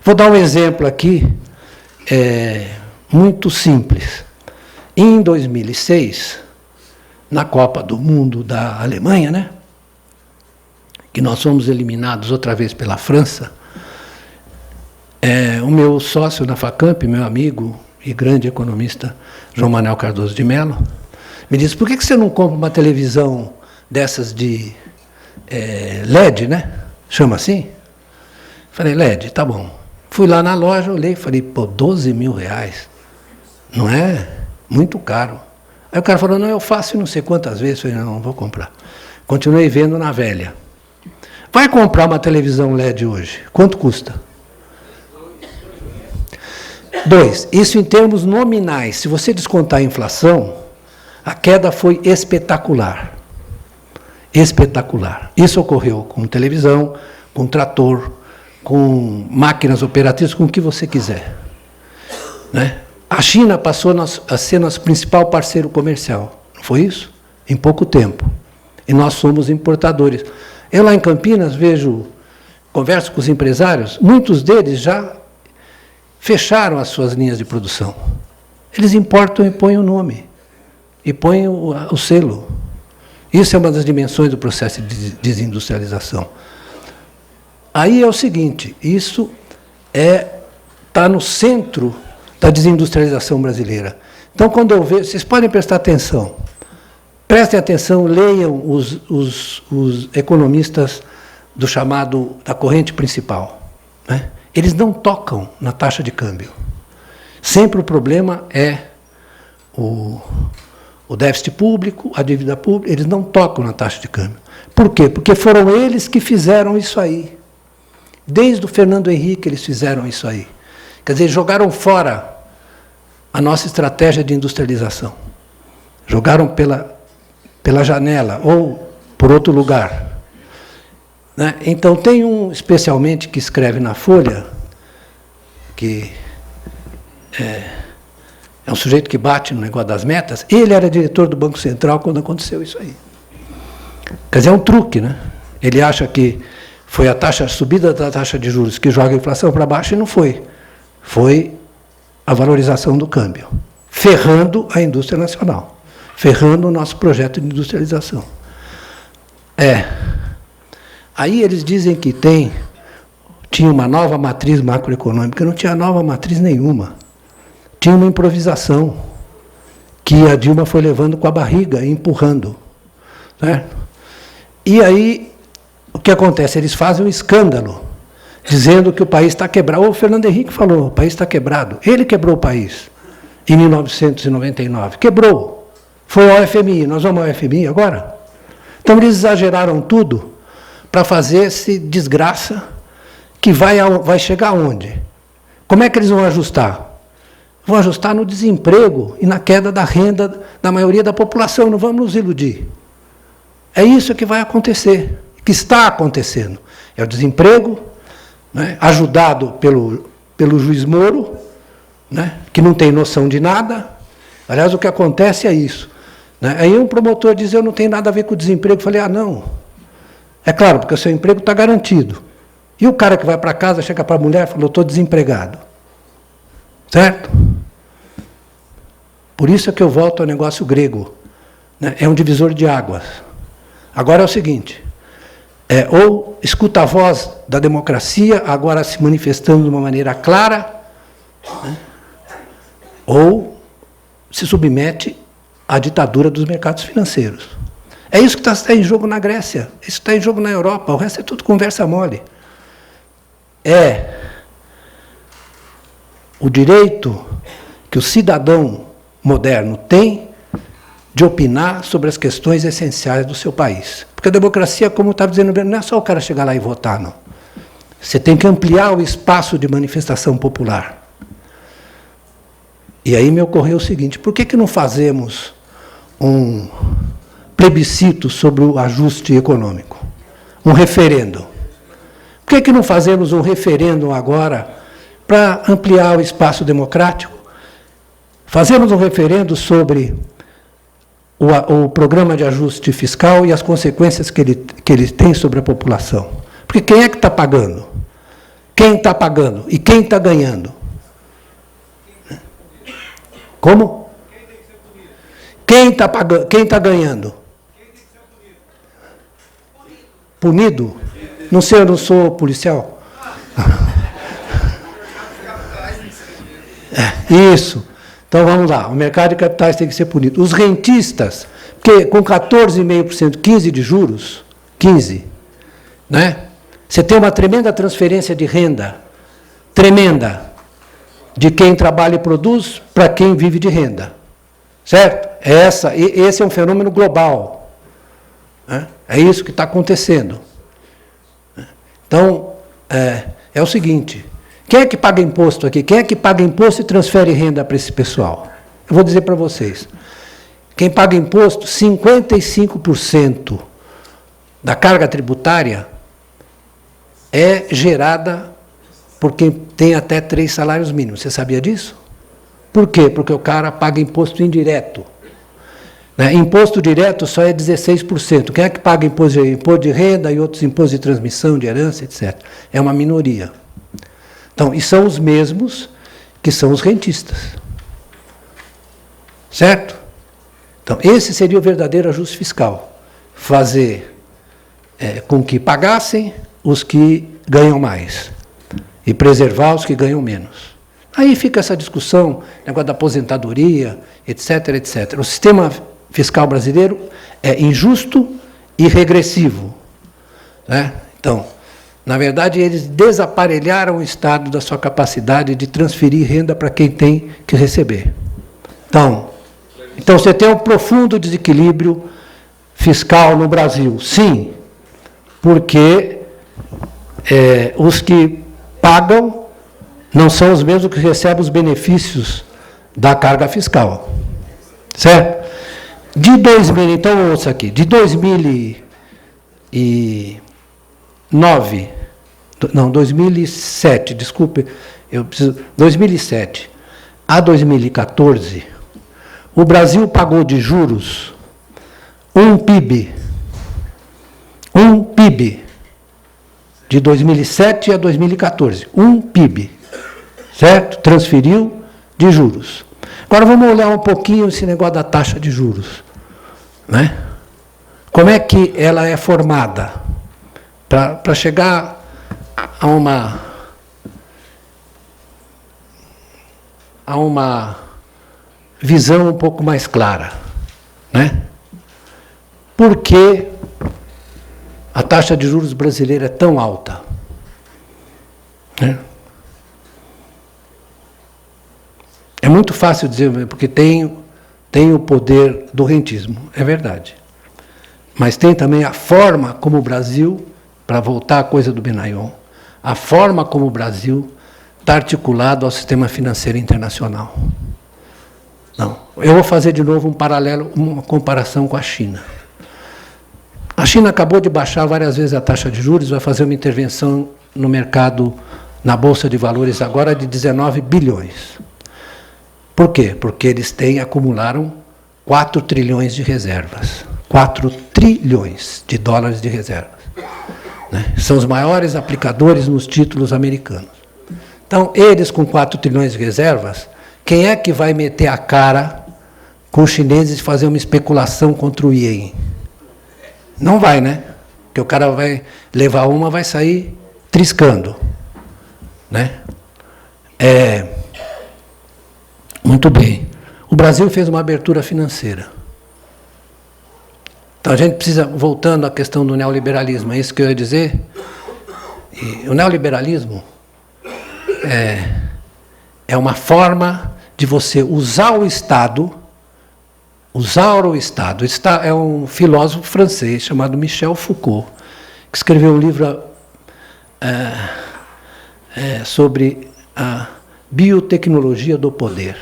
Vou dar um exemplo aqui, muito simples. Em 2006, na Copa do Mundo da Alemanha, né, que nós fomos eliminados outra vez pela França, o meu sócio na Facamp, meu amigo e grande economista, João Manuel Cardoso de Mello, me disse, por que você não compra uma televisão dessas de LED, né? Chama assim? Falei, LED, tá bom. Fui lá na loja, olhei e falei, pô, 12 mil reais. Não é muito caro. Aí o cara falou, não, eu faço não sei quantas vezes. Eu falei, não vou comprar. Continuei vendo na velha. Vai comprar uma televisão LED hoje. Quanto custa? 2. Isso em termos nominais. Se você descontar a inflação, a queda foi espetacular. Espetacular. Isso ocorreu com televisão, com trator, com máquinas operativas, com o que você quiser. Né? A China passou a ser nosso principal parceiro comercial. Não foi isso? Em pouco tempo. E nós somos importadores. Eu lá em Campinas converso com os empresários, muitos deles já fecharam as suas linhas de produção. Eles importam e põem o nome, e põem o selo. Isso é uma das dimensões do processo de desindustrialização. Aí é o seguinte, isso está no centro da desindustrialização brasileira. Então, quando eu vejo, vocês podem prestar atenção, prestem atenção, leiam os economistas da corrente principal. Né? Eles não tocam na taxa de câmbio. Sempre o problema é o déficit público, a dívida pública, eles não tocam na taxa de câmbio. Por quê? Porque foram eles que fizeram isso aí. Desde o Fernando Henrique eles fizeram isso aí. Quer dizer, jogaram fora a nossa estratégia de industrialização. Jogaram pela janela ou por outro lugar. Né? Então, tem um, especialmente, que escreve na Folha, que é um sujeito que bate no negócio das metas. Ele era diretor do Banco Central quando aconteceu isso aí. Quer dizer, é um truque, né? Ele acha que foi a subida da taxa de juros que joga a inflação para baixo, e não foi. Foi a valorização do câmbio, ferrando a indústria nacional, ferrando o nosso projeto de industrialização. Aí eles dizem que tinha uma nova matriz macroeconômica. Não tinha nova matriz nenhuma. Tinha uma improvisação que a Dilma foi levando com a barriga, empurrando. Né? E aí, o que acontece? Eles fazem um escândalo, dizendo que o país está quebrado. O Fernando Henrique falou, o país está quebrado. Ele quebrou o país em 1999. Quebrou. Foi ao FMI. Nós vamos ao FMI agora? Então, eles exageraram tudo para fazer esse desgraça que vai chegar aonde? Como é que eles vão ajustar? Vão ajustar no desemprego e na queda da renda da maioria da população. Não vamos nos iludir. É isso que vai acontecer, que está acontecendo. É o desemprego, né, ajudado pelo juiz Moro, né, que não tem noção de nada. Aliás, o que acontece é isso. Né? Aí um promotor diz, eu não tenho nada a ver com o desemprego. Eu falei, não. É claro, porque o seu emprego está garantido. E o cara que vai para casa, chega para a mulher e fala, eu estou desempregado. Certo? Por isso é que eu volto ao negócio grego. Né? É um divisor de águas. Agora é o seguinte, ou escuta a voz da democracia, agora se manifestando de uma maneira clara, né? Ou se submete à ditadura dos mercados financeiros. É isso que está em jogo na Grécia, isso está em jogo na Europa, o resto é tudo conversa mole. É o direito que o cidadão moderno tem de opinar sobre as questões essenciais do seu país. Porque a democracia, como estava dizendo, não é só o cara chegar lá e votar, não. Você tem que ampliar o espaço de manifestação popular. E aí me ocorreu o seguinte, por que não fazemos um plebiscito sobre o ajuste econômico? Um referendo. Por que não fazemos um referendo agora para ampliar o espaço democrático? Fazemos um referendo sobre o programa de ajuste fiscal e as consequências que ele tem sobre a população. Porque quem é que está pagando? Quem está pagando? E quem está ganhando? Como? Quem está pagando? Quem está ganhando? Punido? Não sei, eu não sou policial. Isso. Então vamos lá. O mercado de capitais tem que ser punido. Os rentistas, porque com 14,5%, 15 de juros, 15, né? Você tem uma tremenda transferência de renda, tremenda, de quem trabalha e produz para quem vive de renda. Certo? Esse é um fenômeno global. Né? É isso que está acontecendo. Então, é o seguinte, quem é que paga imposto aqui? Quem é que paga imposto e transfere renda para esse pessoal? Eu vou dizer para vocês. Quem paga imposto, 55% da carga tributária é gerada por quem tem até 3 salários mínimos. Você sabia disso? Por quê? Porque o cara paga imposto indireto. Né? Imposto direto só é 16%. Quem é que paga imposto de renda e outros impostos de transmissão, de herança, etc.? É uma minoria. Então, e são os mesmos que são os rentistas. Certo? Então, esse seria o verdadeiro ajuste fiscal. Fazer com que pagassem os que ganham mais e preservar os que ganham menos. Aí fica essa discussão, negócio da aposentadoria, etc., etc. O sistema fiscal brasileiro é injusto e regressivo. Né? Então, na verdade, eles desaparelharam o Estado da sua capacidade de transferir renda para quem tem que receber. Então você tem um profundo desequilíbrio fiscal no Brasil. Sim, porque os que pagam não são os mesmos que recebem os benefícios da carga fiscal. Certo? De 2000, então ouça aqui, de 2007, desculpe, 2007 a 2014, o Brasil pagou de juros um PIB de 2007 a 2014, um PIB, certo? Transferiu de juros. Agora vamos olhar um pouquinho esse negócio da taxa de juros. Né? Como é que ela é formada? Para chegar a uma visão um pouco mais clara. Né? Por que a taxa de juros brasileira é tão alta? Né? É muito fácil dizer, porque tem o poder do rentismo, é verdade. Mas tem também a forma como o Brasil, para voltar à coisa do Benayon, a forma como o Brasil está articulado ao sistema financeiro internacional. Não, eu vou fazer de novo um paralelo, uma comparação com a China. A China acabou de baixar várias vezes a taxa de juros, vai fazer uma intervenção no mercado, na Bolsa de Valores agora de 19 bilhões. Por quê? Porque eles acumularam 4 trilhões de reservas. 4 trilhões de dólares de reservas. Né? São os maiores aplicadores nos títulos americanos. Então, eles com 4 trilhões de reservas, quem é que vai meter a cara com os chineses e fazer uma especulação contra o iene? Não vai, né? Porque o cara vai levar uma, vai sair triscando. Né? Muito bem. O Brasil fez uma abertura financeira. Então a gente precisa, voltando à questão do neoliberalismo, é isso que eu ia dizer? E o neoliberalismo é uma forma de você usar o Estado. É um filósofo francês chamado Michel Foucault, que escreveu um livro sobre a biotecnologia do poder,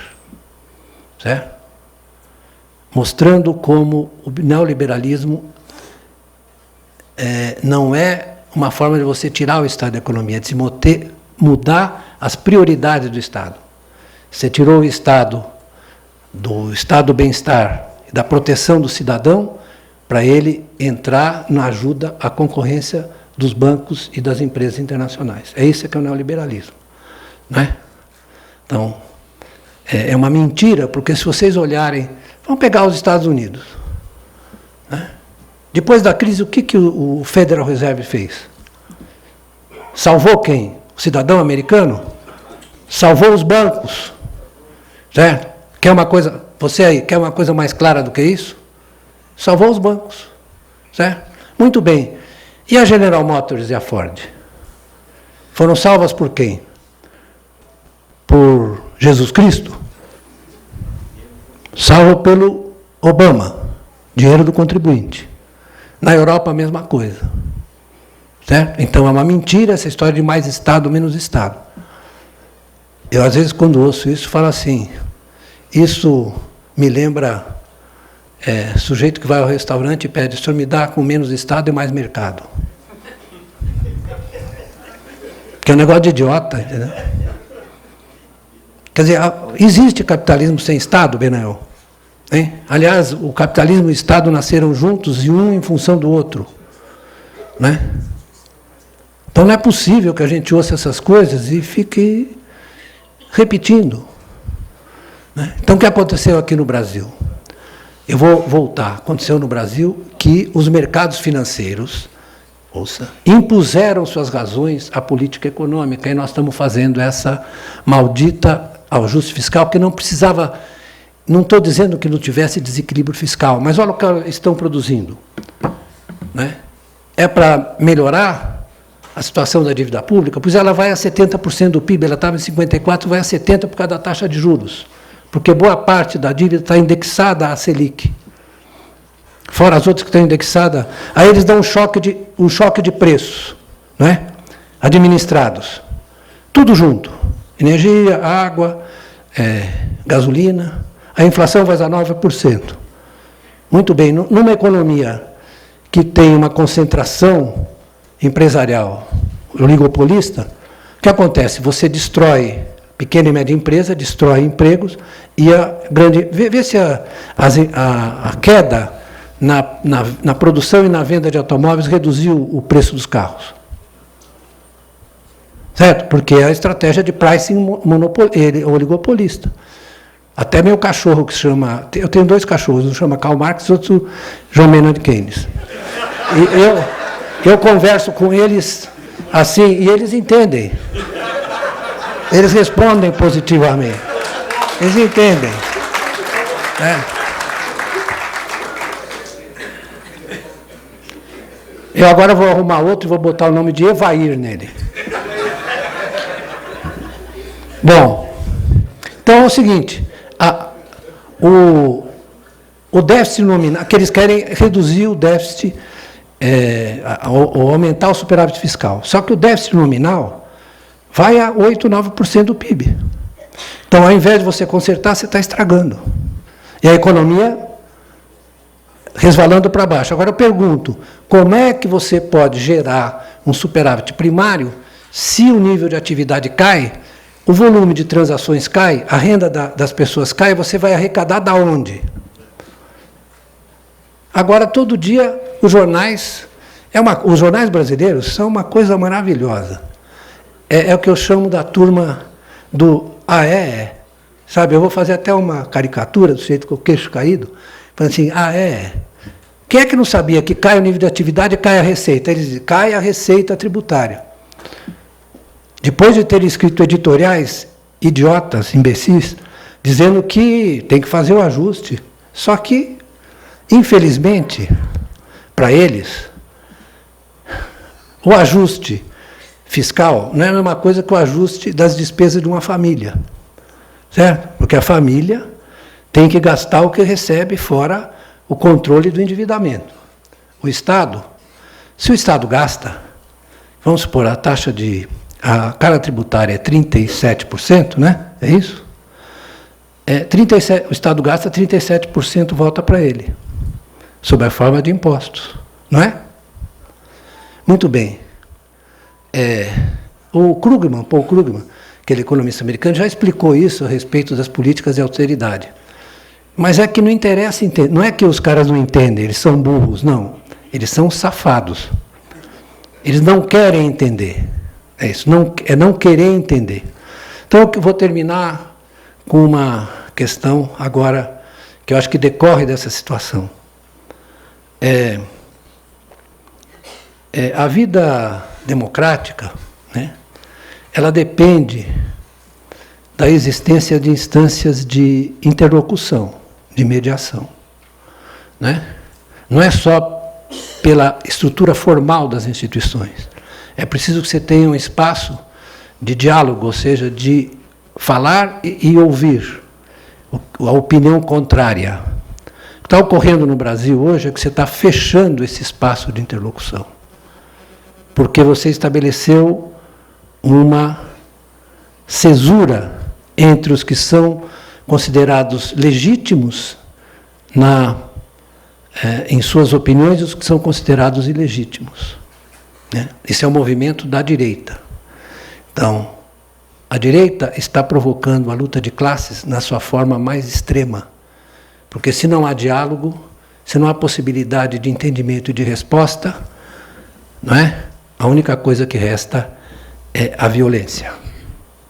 certo? Mostrando como o neoliberalismo não é uma forma de você tirar o Estado da economia, é de se mudar as prioridades do Estado. Você tirou o Estado do Estado do bem-estar da proteção do cidadão, para ele entrar na ajuda à concorrência dos bancos e das empresas internacionais. É isso que é o neoliberalismo. Né? Então, é uma mentira, porque se vocês olharem... Vamos pegar os Estados Unidos. Né? Depois da crise, o que o Federal Reserve fez? Salvou quem? O cidadão americano? Salvou os bancos. Certo? Quer uma coisa... Você aí, quer uma coisa mais clara do que isso? Salvou os bancos. Certo? Muito bem. E a General Motors e a Ford? Foram salvas por quem? Por Jesus Cristo? Salvo pelo Obama, dinheiro do contribuinte. Na Europa, a mesma coisa. Certo? Então, é uma mentira essa história de mais Estado, menos Estado. Eu, às vezes, quando ouço isso, falo assim, isso me lembra sujeito que vai ao restaurante e pede, o senhor me dá com menos Estado e mais mercado. Que é um negócio de idiota, entendeu? Quer dizer, existe capitalismo sem Estado, Benael? Hein? Aliás, o capitalismo e o Estado nasceram juntos e um em função do outro. Né? Então não é possível que a gente ouça essas coisas e fique repetindo. Né? Então o que aconteceu aqui no Brasil? Eu vou voltar. Aconteceu no Brasil que os mercados financeiros, impuseram suas razões à política econômica, e nós estamos fazendo essa maldita ajuste fiscal, que não precisava, não estou dizendo que não tivesse desequilíbrio fiscal, mas olha o que estão produzindo. Né? É para melhorar a situação da dívida pública, pois ela vai a 70% do PIB, ela estava em 54%, vai a 70% por causa da taxa de juros, porque boa parte da dívida está indexada à Selic. Fora as outras que estão indexadas, aí eles dão um choque de preços, né? Administrados. Tudo junto. Energia, água, gasolina. A inflação vai a 9%. Muito bem, numa economia que tem uma concentração empresarial oligopolista, o que acontece? Você destrói pequena e média empresa, destrói empregos, e a grande... Vê se a queda na produção e na venda de automóveis reduziu o preço dos carros. Certo? Porque é a estratégia de pricing oligopolista. Até meu cachorro, que se chama... Eu tenho 2 cachorros, um chama Karl Marx e outro John Maynard Keynes. E eu converso com eles assim, e eles entendem. Eles respondem positivamente. Eles entendem. Eu agora vou arrumar outro e vou botar o nome de Evair nele. Bom, então é o seguinte, o déficit nominal, que eles querem reduzir o déficit, ou aumentar o superávit fiscal. Só que o déficit nominal vai a 8, 9% do PIB. Então, ao invés de você consertar, você está estragando. E a economia resvalando para baixo. Agora eu pergunto, como é que você pode gerar um superávit primário se o nível de atividade cai, o volume de transações cai, a renda das pessoas cai, você vai arrecadar da onde? Agora, todo dia, os jornais brasileiros são uma coisa maravilhosa. É o que eu chamo da turma do Sabe, eu vou fazer até uma caricatura do jeito com o queixo caído, falando assim, Quem é que não sabia que cai o nível de atividade e cai a receita? Eles dizem, cai a receita tributária. Depois de ter escrito editoriais idiotas, imbecis, dizendo que tem que fazer o ajuste. Só que, infelizmente, para eles, o ajuste fiscal não é a mesma coisa que o ajuste das despesas de uma família. Certo? Porque a família tem que gastar o que recebe fora o controle do endividamento. O Estado, se o Estado gasta, vamos supor, a carga tributária é 37%, né? É isso? 37, o Estado gasta, 37% volta para ele, sob a forma de impostos, não é? Muito bem. O Paul Krugman, aquele economista americano, já explicou isso a respeito das políticas de austeridade. Mas é que não interessa entender. Não é que os caras não entendem, eles são burros, não. Eles são safados. Eles não querem entender. É isso, não querer entender. Então, eu vou terminar com uma questão agora, que eu acho que decorre dessa situação. A vida democrática, né, ela depende da existência de instâncias de interlocução, de mediação. Né? Não é só pela estrutura formal das instituições. É preciso que você tenha um espaço de diálogo, ou seja, de falar e ouvir a opinião contrária. O que está ocorrendo no Brasil hoje é que você está fechando esse espaço de interlocução, porque você estabeleceu uma cesura entre os que são considerados legítimos em suas opiniões e os que são considerados ilegítimos. Né? Esse é o movimento da direita. Então, a direita está provocando a luta de classes na sua forma mais extrema, porque se não há diálogo, se não há possibilidade de entendimento e de resposta, não é? A única coisa que resta é a violência.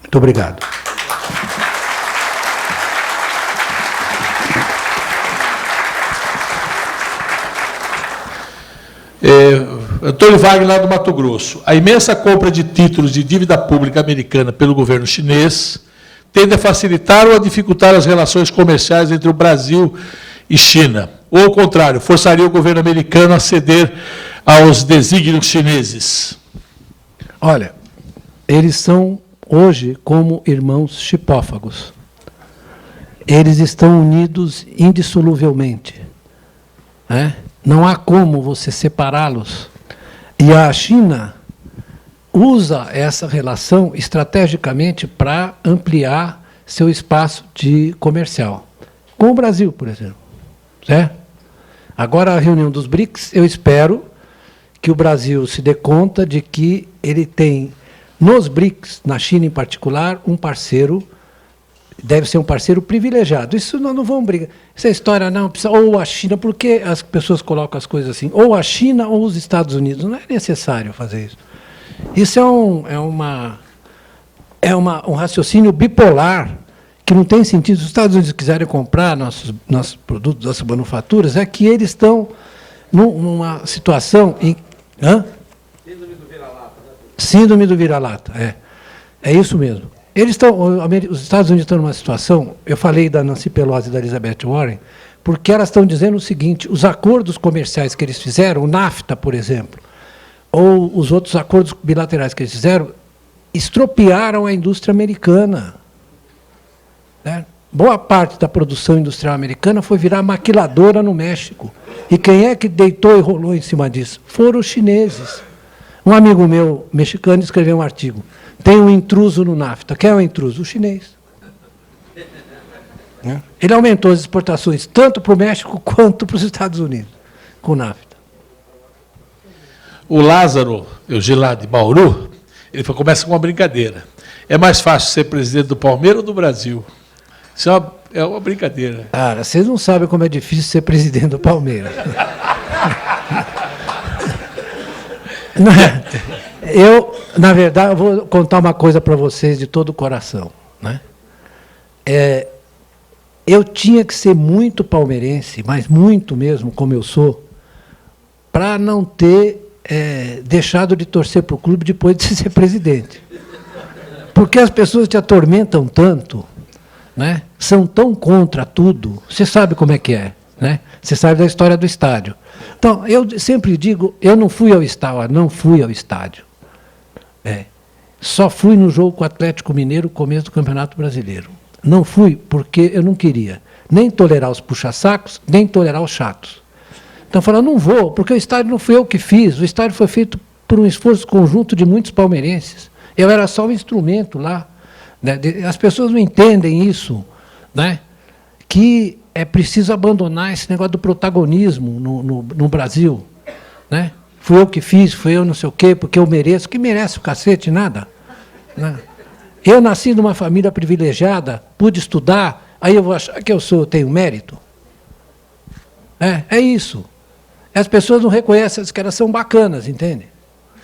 Muito obrigado. Antônio Wagner, lá do Mato Grosso. A imensa compra de títulos de dívida pública americana pelo governo chinês tende a facilitar ou a dificultar as relações comerciais entre o Brasil e China. Ou, ao contrário, forçaria o governo americano a ceder aos desígnios chineses? Olha, eles são, hoje, como irmãos chipófagos. Eles estão unidos indissoluvelmente. Né? Não há como você separá-los. E a China usa essa relação estrategicamente para ampliar seu espaço de comercial. Com o Brasil, por exemplo. Certo? Agora, a reunião dos BRICS, eu espero que o Brasil se dê conta de que ele tem, nos BRICS, na China em particular, um parceiro, deve ser um parceiro privilegiado. Isso não vamos brigar. Essa história não precisa, ou a China, porque as pessoas colocam as coisas assim, ou a China ou os Estados Unidos. Não é necessário fazer isso. Isso é um raciocínio bipolar que não tem sentido. Se os Estados Unidos quiserem comprar nossos produtos, nossas manufaturas, é que eles estão numa situação em... Síndrome do vira-lata. Síndrome do vira-lata, é isso mesmo. Os Estados Unidos estão numa situação, eu falei da Nancy Pelosi e da Elizabeth Warren, porque elas estão dizendo o seguinte: os acordos comerciais que eles fizeram, o NAFTA, por exemplo, ou os outros acordos bilaterais que eles fizeram, estropiaram a indústria americana. Né? Boa parte da produção industrial americana foi virar maquiladora no México. E quem é que deitou e rolou em cima disso? Foram os chineses. Um amigo meu, mexicano, escreveu um artigo. Tem um intruso no NAFTA. Quem é o intruso? O chinês. Ele aumentou as exportações tanto para o México quanto para os Estados Unidos, com o NAFTA. O Lázaro, lá de Bauru, ele começa com uma brincadeira. É mais fácil ser presidente do Palmeiras ou do Brasil? Isso é uma brincadeira. Cara, vocês não sabem como é difícil ser presidente do Palmeiras. Eu, na verdade, vou contar uma coisa para vocês de todo o coração. Né? Eu tinha que ser muito palmeirense, mas muito mesmo, como eu sou, para não ter deixado de torcer para o clube depois de ser presidente. Porque as pessoas te atormentam tanto, né? São tão contra tudo. Você sabe como é que é. Né? Você sabe da história do estádio. Então, eu sempre digo, eu não fui ao estádio. Só fui no jogo com o Atlético Mineiro, começo do Campeonato Brasileiro. Não fui porque eu não queria nem tolerar os puxa-sacos, nem tolerar os chatos. Então, eu falei, não vou, porque o estádio não fui eu que fiz, o estádio foi feito por um esforço conjunto de muitos palmeirenses. Eu era só um instrumento lá. Né? As pessoas não entendem isso, né? Que é preciso abandonar esse negócio do protagonismo no Brasil. Né? Fui eu que fiz, fui eu não sei o quê, porque eu mereço. Que merece o cacete? Nada. Né? Eu nasci numa família privilegiada, pude estudar, Aí eu vou achar que tenho mérito? É isso. As pessoas não reconhecem que elas são bacanas, entende?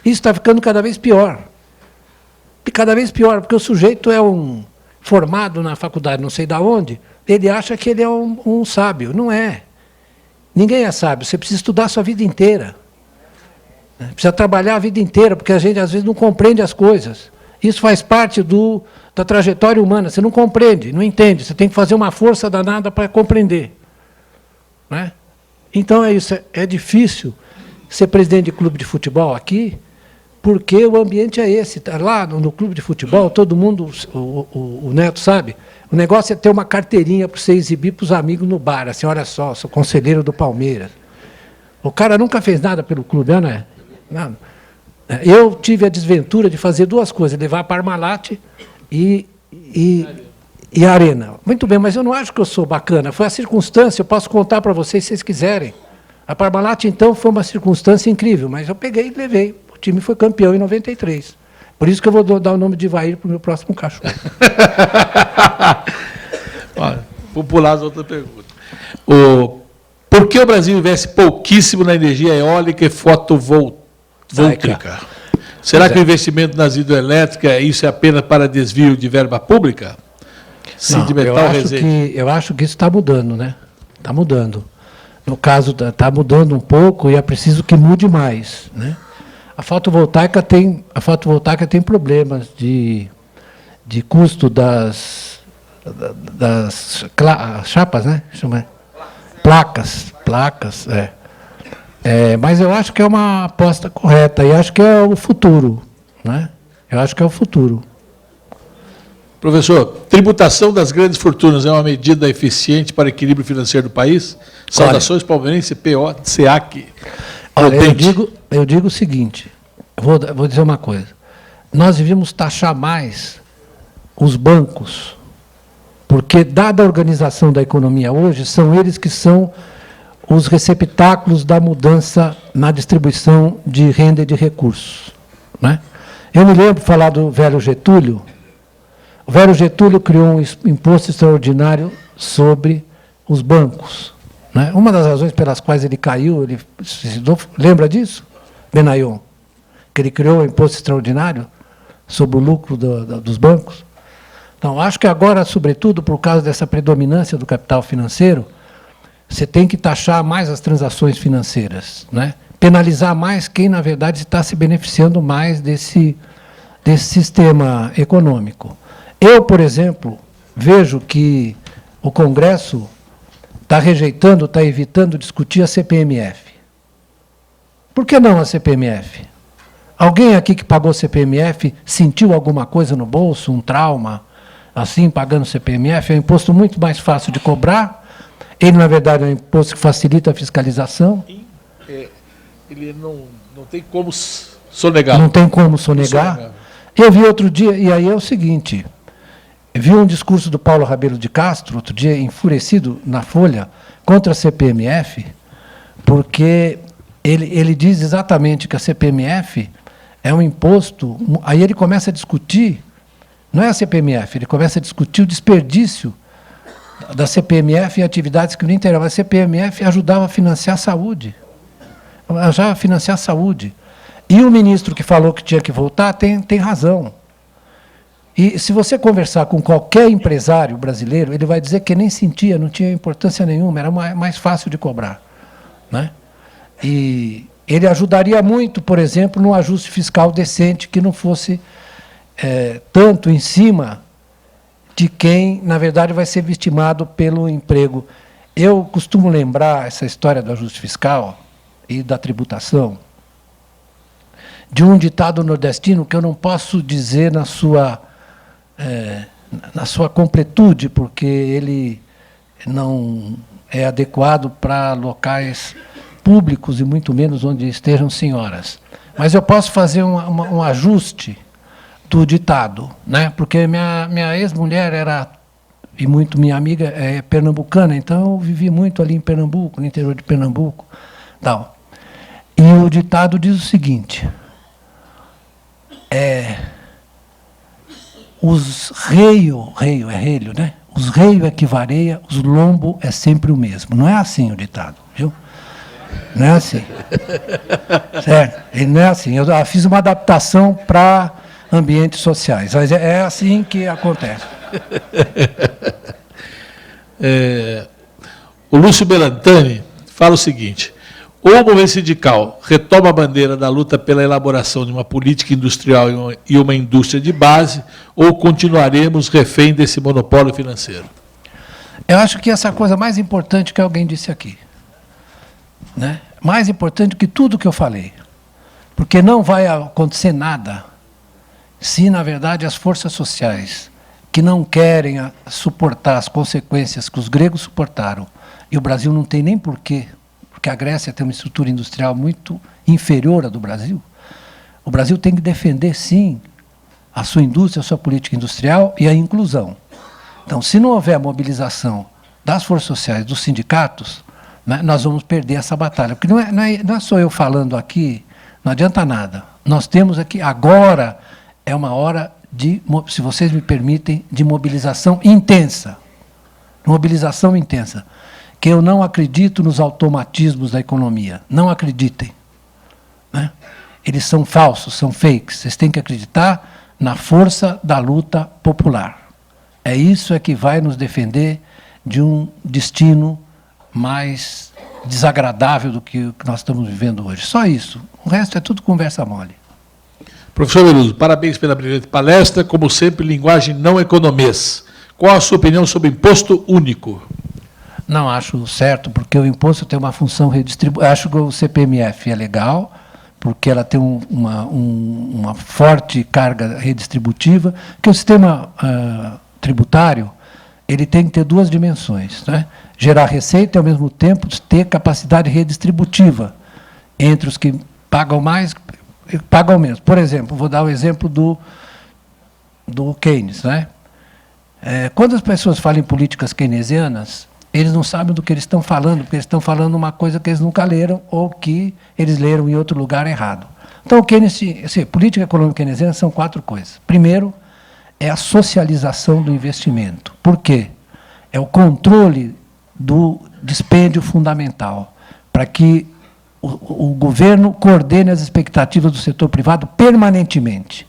Isso está ficando cada vez pior. Cada vez pior, porque o sujeito é formado na faculdade, não sei de onde, ele acha que ele é um sábio. Não é. Ninguém é sábio, você precisa estudar a sua vida inteira. Precisa trabalhar a vida inteira, porque a gente às vezes não compreende as coisas. Isso faz parte da trajetória humana. Você não compreende, não entende. Você tem que fazer uma força danada para compreender. Né? Então é isso. É difícil ser presidente de clube de futebol aqui, porque o ambiente é esse. Lá no clube de futebol, todo mundo, o Neto sabe, o negócio é ter uma carteirinha para você exibir para os amigos no bar. Assim, olha só, sou conselheiro do Palmeiras. O cara nunca fez nada pelo clube, não é? Nada. Eu tive a desventura de fazer duas coisas, levar a Parmalat e a Arena. Muito bem, mas eu não acho que eu sou bacana. Foi a circunstância, eu posso contar para vocês se vocês quiserem. A Parmalat, então, foi uma circunstância incrível, mas eu peguei e levei. O time foi campeão em 93. Por isso que eu vou dar o nome de Ivair para o meu próximo cachorro. Vou pular as outras perguntas. Por que o Brasil investe pouquíssimo na energia eólica e fotovoltaica? Será que o investimento nas hidrelétricas, isso é apenas para desvio de verba pública? Eu acho que isso está mudando, né? Está mudando. No caso, está mudando um pouco e é preciso que mude mais, né? A fotovoltaica tem problemas de custo das chapas, né? Placas, mas eu acho que é uma aposta correta e acho que é o futuro, né? Eu acho que é o futuro. Professor, tributação das grandes fortunas é uma medida eficiente para o equilíbrio financeiro do país? Saudações palmeirense, PO, SEAC. Olha, eu digo o seguinte, vou dizer uma coisa. Nós devíamos taxar mais os bancos, porque, dada a organização da economia hoje, são eles que são os receptáculos da mudança na distribuição de renda e de recursos. Né? Eu me lembro de falar do velho Getúlio. O velho Getúlio criou um imposto extraordinário sobre os bancos. Né? Uma das razões pelas quais ele caiu, ele se suicidou, lembra disso, Benayon? Que ele criou um imposto extraordinário sobre o lucro dos bancos. Então, acho que agora, sobretudo, por causa dessa predominância do capital financeiro, você tem que taxar mais as transações financeiras, né? Penalizar mais quem, na verdade, está se beneficiando mais desse sistema econômico. Eu, por exemplo, vejo que o Congresso está rejeitando, está evitando discutir a CPMF. Por que não a CPMF? Alguém aqui que pagou CPMF sentiu alguma coisa no bolso, um trauma, assim, pagando CPMF? É um imposto muito mais fácil de cobrar. Ele, na verdade, é um imposto que facilita a fiscalização. Ele não tem como sonegar. Não tem como sonegar. Eu vi outro dia, e aí é o seguinte, vi um discurso do Paulo Rabelo de Castro, outro dia, enfurecido na Folha, contra a CPMF, porque ele diz exatamente que a CPMF é um imposto, aí ele começa a discutir, não é a CPMF, ele começa a discutir o desperdício da CPMF em atividades que não interessam. A CPMF ajudava a financiar a saúde. Ajudava a financiar a saúde. E o ministro que falou que tinha que voltar tem razão. E se você conversar com qualquer empresário brasileiro, ele vai dizer que nem sentia, não tinha importância nenhuma, era mais fácil de cobrar. Né? E ele ajudaria muito, por exemplo, num ajuste fiscal decente que não fosse tanto em cima de quem, na verdade, vai ser vitimado pelo emprego. Eu costumo lembrar essa história do ajuste fiscal e da tributação de um ditado nordestino que eu não posso dizer na sua completude, porque ele não é adequado para locais públicos e muito menos onde estejam senhoras. Mas eu posso fazer um ajuste do ditado, né? Porque minha ex-mulher era, e muito minha amiga, é pernambucana, então eu vivi muito ali em Pernambuco, no interior de Pernambuco. Tal. E o ditado diz o seguinte, os reio, é relho, né? os reios é que varia, os lombo é sempre o mesmo. Não é assim o ditado, viu? Não é assim. Certo? Ele não é assim. Eu fiz uma adaptação para ambientes sociais, mas é assim que acontece. O Lúcio Belantani fala o seguinte: ou o movimento sindical retoma a bandeira da luta pela elaboração de uma política industrial e uma indústria de base, ou continuaremos refém desse monopólio financeiro? Eu acho que essa é a coisa mais importante que alguém disse aqui. Né? Mais importante que tudo que eu falei. Porque não vai acontecer nada se, na verdade, as forças sociais que não querem suportar as consequências que os gregos suportaram, e o Brasil não tem nem porquê, porque a Grécia tem uma estrutura industrial muito inferior à do Brasil, o Brasil tem que defender, sim, a sua indústria, a sua política industrial e a inclusão. Então, se não houver a mobilização das forças sociais, dos sindicatos, né, nós vamos perder essa batalha. Porque não é só eu falando aqui, não adianta nada. Nós temos aqui, agora, é uma hora de, se vocês me permitem, de mobilização intensa. Mobilização intensa. Que eu não acredito nos automatismos da economia. Não acreditem. Né? Eles são falsos, são fakes. Vocês têm que acreditar na força da luta popular. É isso que vai nos defender de um destino mais desagradável do que o que nós estamos vivendo hoje. Só isso. O resto é tudo conversa mole. Professor Veloso, parabéns pela brilhante palestra. Como sempre, linguagem não economês. Qual a sua opinião sobre imposto único? Não acho certo, porque o imposto tem uma função redistributiva. Acho que o CPMF é legal, porque ela tem uma forte carga redistributiva, que o sistema tributário ele tem que ter duas dimensões, né? Gerar receita e, ao mesmo tempo, ter capacidade redistributiva entre os que pagam mais e pagam menos. Por exemplo, vou dar o exemplo do Keynes. Né? Quando as pessoas falam em políticas keynesianas, eles não sabem do que eles estão falando, porque eles estão falando uma coisa que eles nunca leram ou que eles leram em outro lugar errado. Então, o Keynes, política econômica keynesiana são 4 coisas. Primeiro, é a socialização do investimento. Por quê? É o controle do dispêndio fundamental, para que o governo coordene as expectativas do setor privado permanentemente.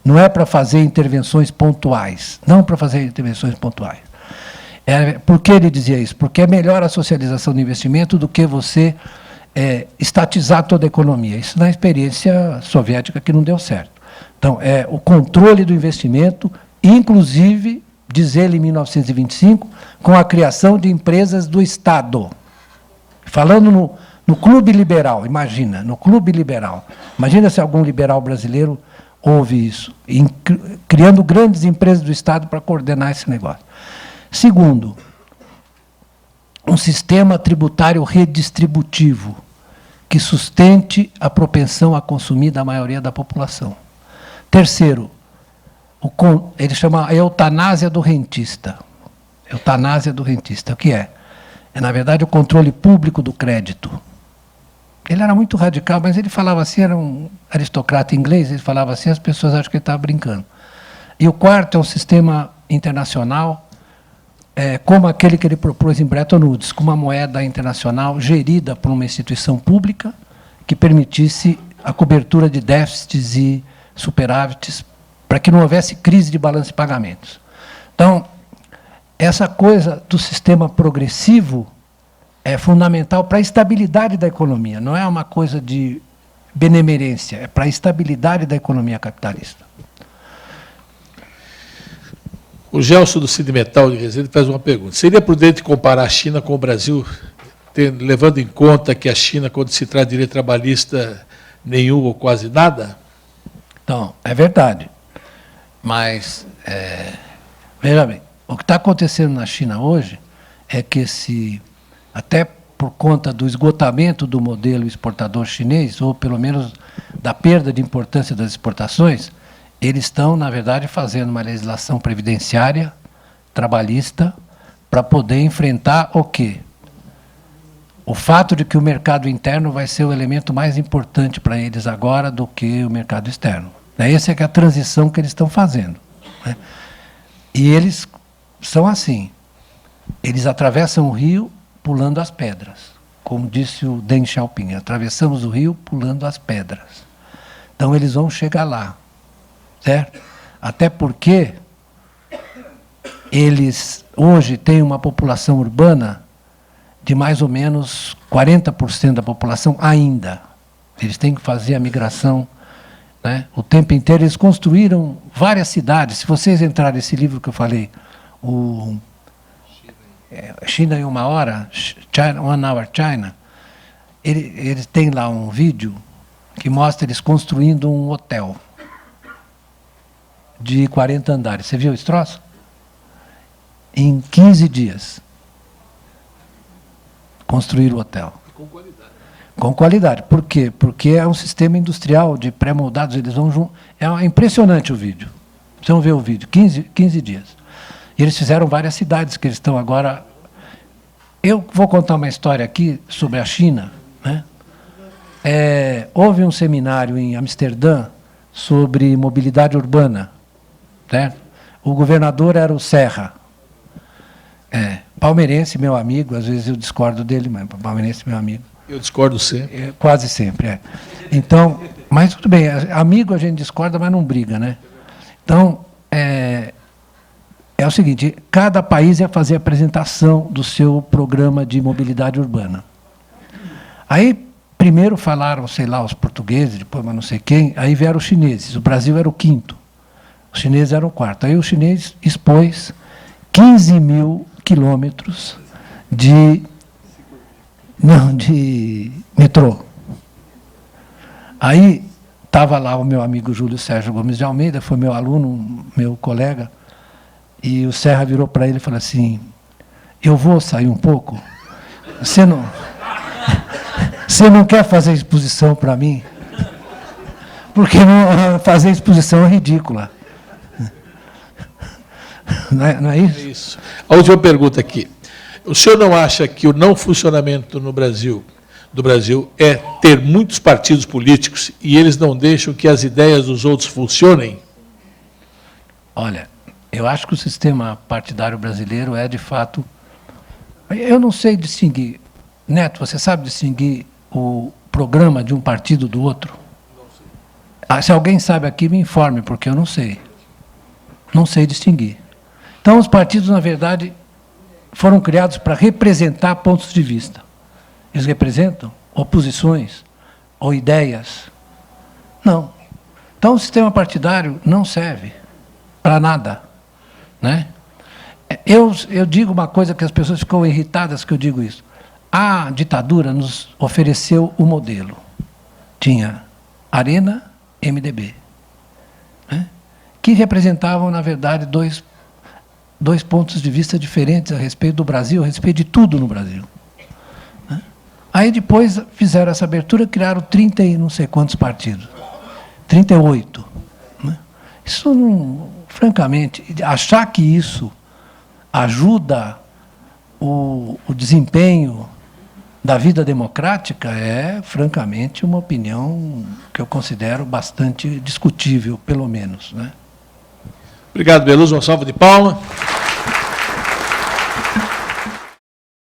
Não é para fazer intervenções pontuais. Não para fazer intervenções pontuais. Por que ele dizia isso? Porque é melhor a socialização do investimento do que você estatizar toda a economia. Isso na experiência soviética que não deu certo. Então, é o controle do investimento, inclusive, diz ele em 1925, com a criação de empresas do Estado. Falando no clube liberal, imagina, no clube liberal. Imagina se algum liberal brasileiro ouve isso, criando grandes empresas do Estado para coordenar esse negócio. Segundo, um sistema tributário redistributivo que sustente a propensão a consumir da maioria da população. Terceiro, ele chama a eutanásia do rentista. Eutanásia do rentista. O que é? É, na verdade, o controle público do crédito. Ele era muito radical, mas ele falava assim, era um aristocrata inglês, ele falava assim, as pessoas acham que ele estava brincando. E o quarto é um sistema internacional, como aquele que ele propôs em Bretton Woods, com uma moeda internacional gerida por uma instituição pública que permitisse a cobertura de déficits e superávites para que não houvesse crise de balanço de pagamentos. Então, essa coisa do sistema progressivo é fundamental para a estabilidade da economia, não é uma coisa de benemerência, é para a estabilidade da economia capitalista. O Gelson do Cinemetal de Resende faz uma pergunta. Seria prudente comparar a China com o Brasil, levando em conta que a China, quando se trata de direito trabalhista, nenhum ou quase nada? Então, é verdade. Mas, veja bem, o que está acontecendo na China hoje é que, até por conta do esgotamento do modelo exportador chinês, ou pelo menos da perda de importância das exportações, eles estão, na verdade, fazendo uma legislação previdenciária, trabalhista, para poder enfrentar o quê? O fato de que o mercado interno vai ser o elemento mais importante para eles agora do que o mercado externo. Essa é a transição que eles estão fazendo. Né? E eles são assim. Eles atravessam o rio pulando as pedras. Como disse o Deng Xiaoping, atravessamos o rio pulando as pedras. Então, eles vão chegar lá. Certo? Até porque eles hoje têm uma população urbana de mais ou menos 40% da população ainda. Eles têm que fazer a migração, né, o tempo inteiro. Eles construíram várias cidades. Se vocês entrarem nesse livro que eu falei, o China em uma hora, China, One Hour China, ele tem lá um vídeo que mostra eles construindo um hotel de 40 andares. Você viu esse troço? Em 15 dias. Construir o hotel. Com qualidade. Com qualidade. Por quê? Porque é um sistema industrial de pré-moldados. Eles vão é impressionante o vídeo. Vocês vão ver o vídeo. 15 dias. E eles fizeram várias cidades que eles estão agora... Eu vou contar uma história aqui sobre a China. Né? Houve um seminário em Amsterdã sobre mobilidade urbana. Certo? O governador era o Serra. Palmeirense, meu amigo, às vezes eu discordo dele, mas palmeirense, meu amigo. Eu discordo sempre. Quase sempre, Então, mas tudo bem, amigo a gente discorda, mas não briga, né? Então, é o seguinte, cada país ia fazer a apresentação do seu programa de mobilidade urbana. Aí, primeiro falaram, sei lá, os portugueses, depois mas não sei quem, aí vieram os chineses, o Brasil era o quinto, os chineses eram o quarto. Aí o chinês expôs 15 mil quilômetros de metrô. Aí estava lá o meu amigo Júlio Sérgio Gomes de Almeida, foi meu aluno, meu colega, e o Serra virou para ele e falou assim, eu vou sair um pouco? Você não quer fazer exposição para mim? Porque fazer exposição é ridícula. Não é isso? É isso. A última pergunta aqui. O senhor não acha que o não funcionamento do Brasil é ter muitos partidos políticos e eles não deixam que as ideias dos outros funcionem? Olha, eu acho que o sistema partidário brasileiro é, de fato... Eu não sei distinguir. Neto, você sabe distinguir o programa de um partido do outro? Se alguém sabe aqui, me informe, porque eu não sei. Não sei distinguir. Então, os partidos, na verdade, foram criados para representar pontos de vista. Eles representam oposições ou ideias? Não. Então, o sistema partidário não serve para nada. Né? Eu digo uma coisa que as pessoas ficam irritadas que eu digo isso. A ditadura nos ofereceu o modelo. Tinha Arena, MDB, né? Que representavam, na verdade, dois pontos de vista diferentes a respeito do Brasil, a respeito de tudo no Brasil. Né? Aí depois fizeram essa abertura, criaram 30 e não sei quantos partidos. 38. Né? Isso, não, francamente, achar que isso ajuda o desempenho da vida democrática é, francamente, uma opinião que eu considero bastante discutível, pelo menos. Né? Obrigado, Beluso. Uma salva de palmas.